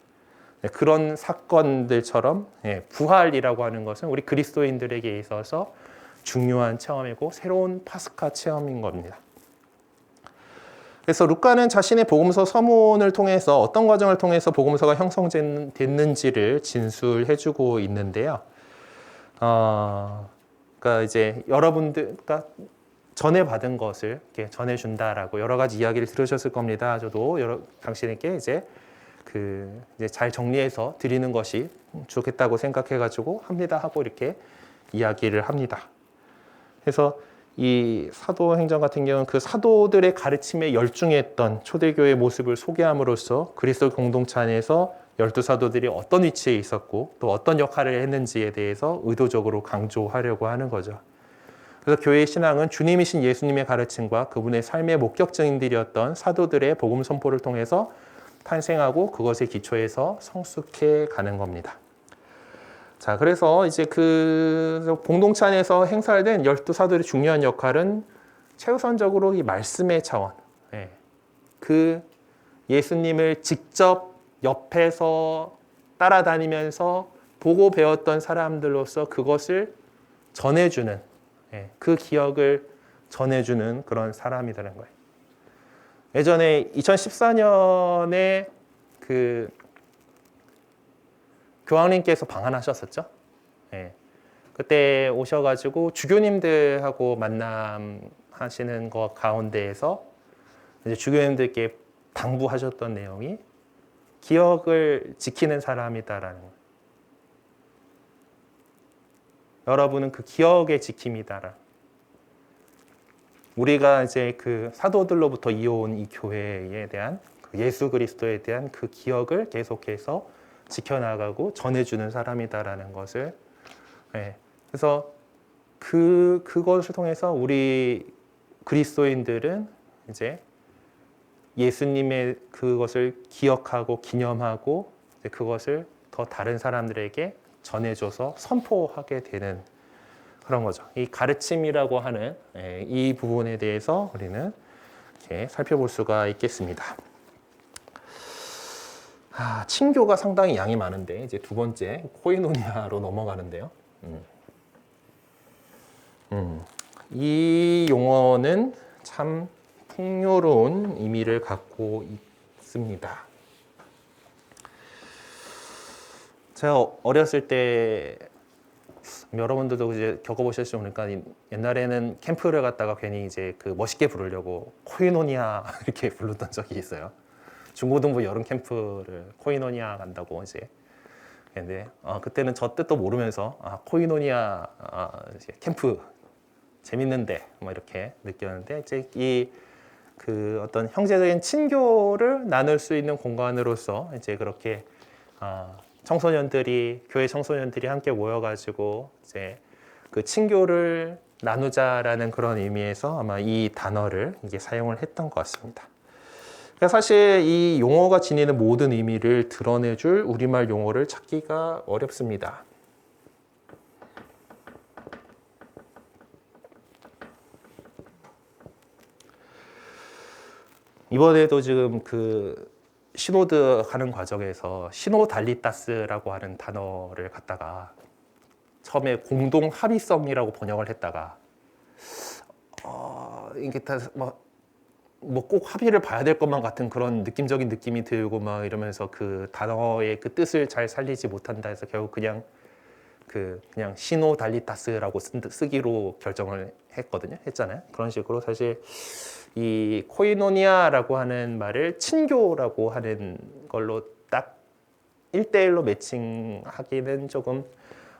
그런 사건들처럼 부활이라고 하는 것은 우리 그리스도인들에게 있어서 중요한 체험이고 새로운 파스카 체험인 겁니다. 그래서 루카는 자신의 복음서 서문을 통해서 어떤 과정을 통해서 복음서가 형성됐는지를 진술해주고 있는데요. 그러니까 이제 여러분들과 전해받은 것을 이렇게 전해준다라고 여러 가지 이야기를 들으셨을 겁니다. 저도 당신에게 이제 잘 정리해서 드리는 것이 좋겠다고 생각해가지고 합니다 하고 이렇게 이야기를 합니다. 그래서 이 사도행전 같은 경우는 그 사도들의 가르침에 열중했던 초대교회의 모습을 소개함으로써 그리스도 공동체 안에서 12사도들이 어떤 위치에 있었고 또 어떤 역할을 했는지에 대해서 의도적으로 강조하려고 하는 거죠. 그래서 교회의 신앙은 주님이신 예수님의 가르침과 그분의 삶의 목격증인들이었던 사도들의 복음 선포를 통해서 탄생하고 그것의 기초에서 성숙해 가는 겁니다. 자, 그래서 이제 그 공동체 안에서 행사된 12사도의 중요한 역할은 최우선적으로 이 말씀의 차원, 그 예수님을 직접 옆에서 따라다니면서 보고 배웠던 사람들로서 그것을 전해주는, 그 기억을 전해주는 그런 사람이라는 거예요. 예전에 2014년에 그 교황님께서 방한하셨었죠. 그때 오셔가지고 주교님들하고 만남하시는 것 가운데에서 이제 주교님들께 당부하셨던 내용이 기억을 지키는 사람이다라는 거예요. 여러분은 그 기억의 지킴이다라. 우리가 이제 그 사도들로부터 이어온 이 교회에 대한 그 예수 그리스도에 대한 그 기억을 계속해서 지켜나가고 전해주는 사람이다라는 것을, 그래서 그것을 통해서 우리 그리스도인들은 이제 예수님의 그것을 기억하고 기념하고 그것을 더 다른 사람들에게 전해줘서 선포하게 되는 그런 거죠. 이 가르침이라고 하는 이 부분에 대해서 우리는 이렇게 살펴볼 수가 있겠습니다. 친교가 상당히 양이 많은데 이제 두 번째 코이노니아로 넘어가는데요. 이 용어는 참 풍요로운 의미를 갖고 있습니다. 제가 어렸을 때 여러분들도 이제 겪어보셨을지 모르니까 옛날에는 캠프를 갔다가 괜히 이제 그 멋있게 부르려고 코이노니아 이렇게 부르던 적이 있어요. 중고등부 여름 캠프를 코이노니아 간다고 이제. 근데 그때는 저 뜻도 모르면서 코이노니아 이제 캠프 재밌는데 뭐 이렇게 느꼈는데 이제 이 그 어떤 형제적인 친교를 나눌 수 있는 공간으로서 이제 그렇게 청소년들이 교회 청소년들이 함께 모여가지고 이제 그 친교를 나누자라는 그런 의미에서 아마 이 단어를 이게 사용을 했던 것 같습니다. 그러니까 사실 이 용어가 지니는 모든 의미를 드러내줄 우리말 용어를 찾기가 어렵습니다. 이번에도 지금 그 시노드 하는 과정에서 시노달리타스라고 하는 단어를 갖다가 처음에 공동 합의성이라고 번역을 했다가 이게 다 뭐 꼭 합의를 봐야 될 것만 같은 그런 느낌적인 느낌이 들고 막 이러면서 그 단어의 그 뜻을 잘 살리지 못한다 해서 결국 그냥 시노달리타스라고 쓰기로 결정을 했잖아요. 그런 식으로 사실 이 코이노니아라고 하는 말을 친교라고 하는 걸로 딱 1대1로 매칭하기는 조금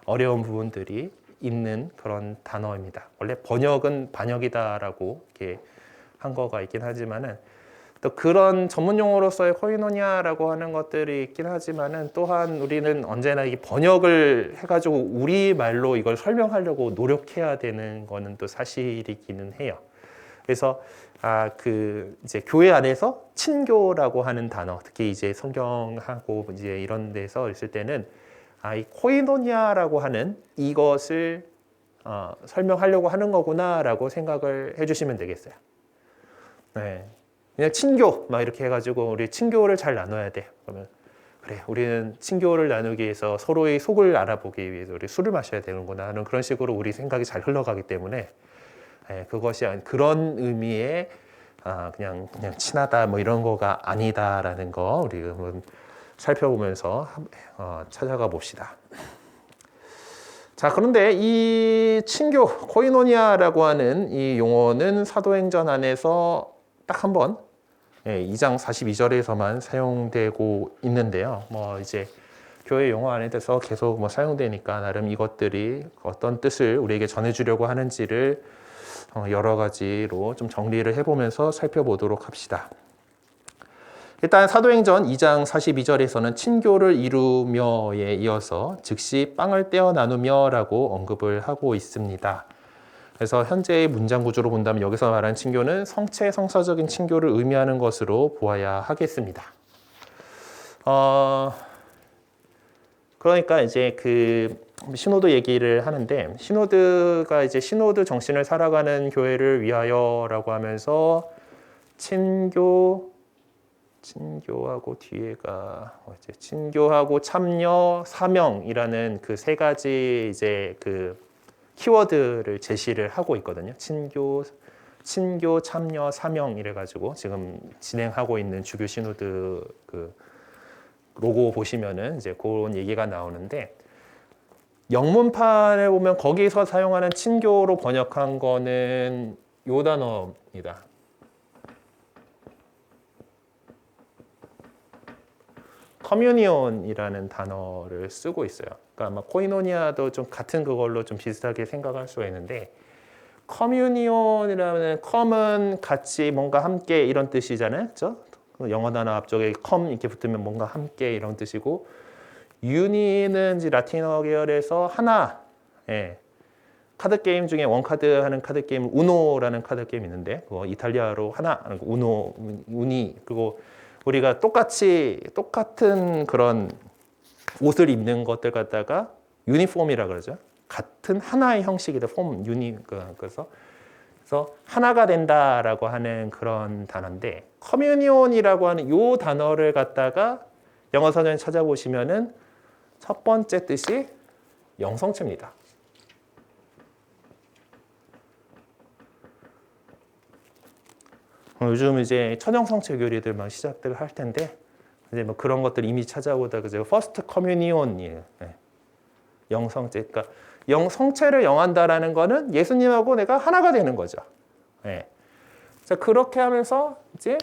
어려운 부분들이 있는 그런 단어입니다. 원래 번역은 반역이다라고 이렇게 한 거가 있긴 하지만은 또 그런 전문 용어로서의 코이노니아라고 하는 것들이 있긴 하지만은 또한 우리는 언제나 이 번역을 해가지고 우리 말로 이걸 설명하려고 노력해야 되는 거는 또 사실이기는 해요. 그래서 이제 교회 안에서 친교라고 하는 단어, 특히 이제 성경하고 이제 이런 데서 있을 때는 이 코이노니아라고 하는 이것을 설명하려고 하는 거구나라고 생각을 해주시면 되겠어요. 네, 그냥 친교 막 이렇게 해가지고 우리 친교를 잘 나눠야 돼. 그러면 그래, 우리는 친교를 나누기 위해서 서로의 속을 알아보기 위해서 우리 술을 마셔야 되는구나 하는 그런 식으로 우리 생각이 잘 흘러가기 때문에. 그것이 그런 의미의 그냥 친하다 뭐 이런 거가 아니다라는 거 우리 한번 살펴보면서 찾아가 봅시다. 자, 그런데 이 친교 코이노니아라고 하는 이 용어는 사도행전 안에서 딱 한 번 2장 42절에서만 사용되고 있는데요. 뭐 이제 교회 용어 안에 대해서 계속 뭐 사용되니까 나름 이것들이 어떤 뜻을 우리에게 전해주려고 하는지를 여러 가지로 좀 정리를 해보면서 살펴보도록 합시다. 일단 사도행전 2장 42절에서는 친교를 이루며에 이어서 즉시 빵을 떼어 나누며라고 언급을 하고 있습니다. 그래서 현재의 문장 구조로 본다면 여기서 말하는 친교는 성체 성사적인 친교를 의미하는 것으로 보아야 하겠습니다. 그러니까 이제 그 시노드 얘기를 하는데 시노드가 이제 시노드 정신을 살아가는 교회를 위하여라고 하면서 친교하고 뒤에가 친교하고 참여 사명이라는 그 세 가지 이제 그 키워드를 제시를 하고 있거든요. 친교 참여 사명 이래가지고 지금 진행하고 있는 주교 시노드 그 로고 보시면은 이제 그런 얘기가 나오는데 영문판에 보면 거기서 사용하는 친교로 번역한 거는 요 단어입니다. 커뮤니온이라는 단어를 쓰고 있어요. 그러니까 아마 코이노니아도 좀 같은 그걸로 좀 비슷하게 생각할 수가 있는데 커뮤니온이라는 컴은 같이 뭔가 함께 이런 뜻이잖아요. 그렇죠? 영어 단어 앞쪽에 컴 이렇게 붙으면 뭔가 함께 이런 뜻이고 유니는 이제 라틴어 계열에서 하나. 예. 카드 게임 중에 원카드 하는 카드 게임 우노라는 카드 게임 있는데 그거 이탈리아로 하나 우노 우니 그리고 우리가 똑같은 그런 옷을 입는 것들 갖다가 유니폼이라 그러죠. 같은 하나의 형식이다. 폼 유니 그래서 하나가 된다라고 하는 그런 단어인데 커뮤니온이라고 하는 요 단어를 갖다가 영어 사전에 찾아보시면은 첫 번째 뜻이 영성체입니다. 요즘 이제 천연성체 교리들 막 시작들 할 텐데 이제 뭐 그런 것들 이미 찾아보다 그죠. 퍼스트 커뮤니온이에요. 네. 영성체. 그러니까 영성체를 영한다라는 거는 예수님하고 내가 하나가 되는 거죠. 네. 자, 그렇게 하면서 이제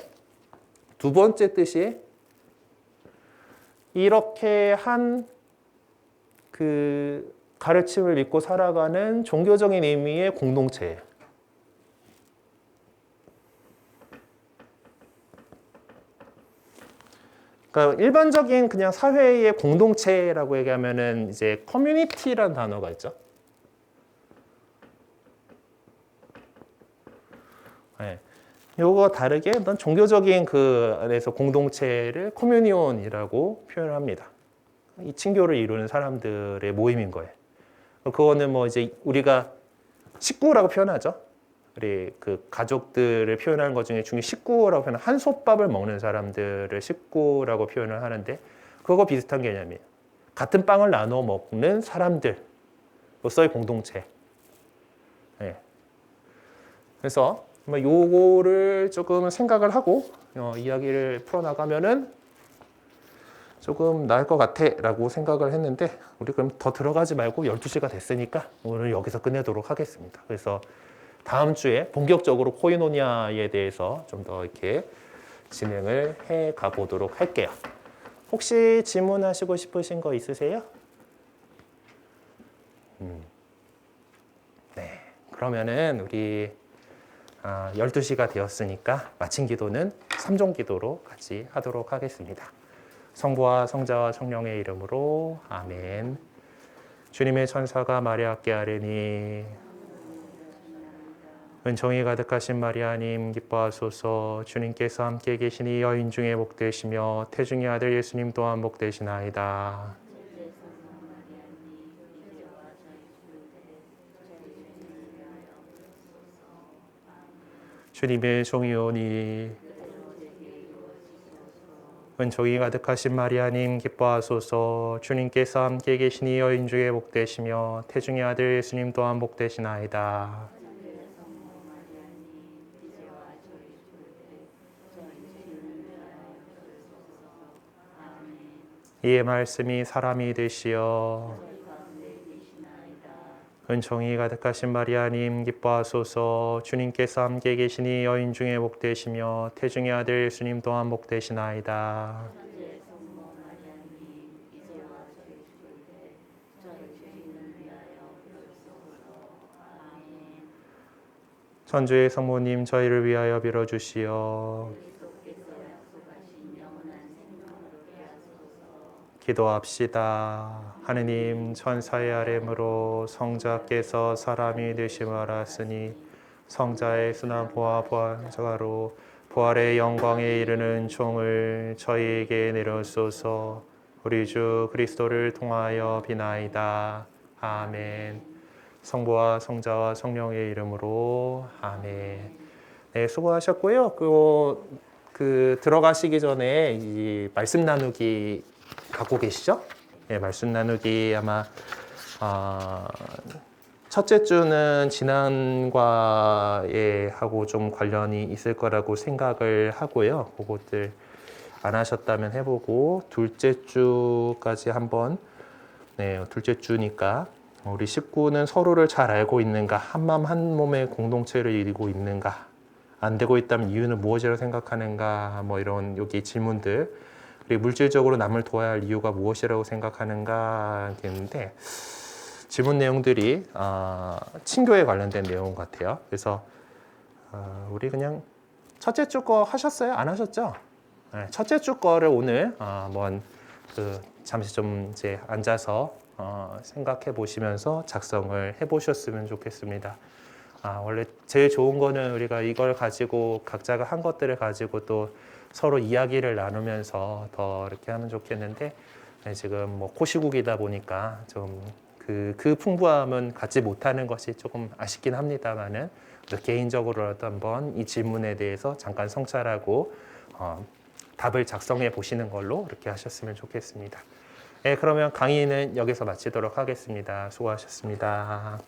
두 번째 뜻이 이렇게 한 그 가르침을 믿고 살아가는 종교적인 의미의 공동체예요. 그러니까 일반적인 그냥 사회의 공동체라고 얘기하면은 이제 커뮤니티라는 단어가 있죠. 네. 요거 다르게 어떤 종교적인 그 안에서 공동체를 커뮤니온이라고 표현을 합니다. 이 친교를 이루는 사람들의 모임인 거예요. 그거는 뭐 이제 우리가 식구라고 표현하죠. 우리 그 가족들을 표현하는 것 중에 식구라고 표현하는 한솥밥을 먹는 사람들을 식구라고 표현을 하는데 그거 비슷한 개념이에요. 같은 빵을 나눠 먹는 사람들로서의 공동체. 네. 그래서 요거를 조금 생각을 하고 이야기를 풀어나가면은 조금 나을 것 같아 라고 생각을 했는데 우리 그럼 더 들어가지 말고 12시가 됐으니까 오늘 여기서 끝내도록 하겠습니다. 그래서 다음 주에 본격적으로 코이노니아에 대해서 좀 더 이렇게 진행을 해 가보도록 할게요. 혹시 질문하시고 싶으신 거 있으세요? 네. 그러면은 우리 12시가 되었으니까 마친 기도는 3종 기도로 같이 하도록 하겠습니다. 성부와 성자와 성령의 이름으로 아멘. 주님의 천사가 마리아께 아뢰니 은총이 가득하신 마리아님 기뻐하소서. 주님께서 함께 계시니 여인 중에 복되시며 태중의 아들 예수님 또한 복되시나이다. 주님의 종이오니 은총이 가득하신 마리아님 기뻐하소서. 주님께서 함께 계시니 여인 중에 복되시며 태중의 아들 예수님 또한 복되시나이다. 이의 말씀이 사람이 되시어 은총이 가득하신 마리아님 기뻐하소서. 주님께서 함께 계시니 여인 중에 복되시며 태중의 아들 예수님 또한 복되시나이다. 천주의 성모님 저희를 위하여 빌어주시어. 기도합시다. 하느님 천사의 아뢰므로 성자께서 사람이 되심을 알았으니 성자의 순한 부활자로 부활의 영광에 이르는 종을 저희에게 내려소서. 우리 주 그리스도를 통하여 비나이다. 아멘. 성부와 성자와 성령의 이름으로 아멘. 네, 수고하셨고요. 그 들어가시기 전에 이 말씀 나누기 갖고 계시죠? 네, 말씀 나누기 아마 첫째 주는 지난과에 하고 좀 관련이 있을 거라고 생각을 하고요. 그것들 안 하셨다면 해보고 둘째 주까지 한번 둘째 주니까 우리 식구는 서로를 잘 알고 있는가? 한맘 한몸의 공동체를 이루고 있는가? 안 되고 있다면 이유는 무엇이라고 생각하는가? 뭐 이런 여기 질문들 그리고 물질적으로 남을 도와야 할 이유가 무엇이라고 생각하는가 했는데 질문 내용들이 친교에 관련된 내용 같아요. 그래서 우리 그냥 첫째 주 거 하셨어요? 안 하셨죠? 네, 첫째 주 거를 오늘 한번 잠시 좀 이제 앉아서 생각해 보시면서 작성을 해 보셨으면 좋겠습니다. 원래 제일 좋은 거는 우리가 이걸 가지고 각자가 한 것들을 가지고 또 서로 이야기를 나누면서 더 이렇게 하면 좋겠는데 지금 뭐 코시국이다 보니까 좀 그 풍부함은 갖지 못하는 것이 조금 아쉽긴 합니다만은 개인적으로라도 한번 이 질문에 대해서 잠깐 성찰하고 답을 작성해 보시는 걸로 이렇게 하셨으면 좋겠습니다. 네, 그러면 강의는 여기서 마치도록 하겠습니다. 수고하셨습니다.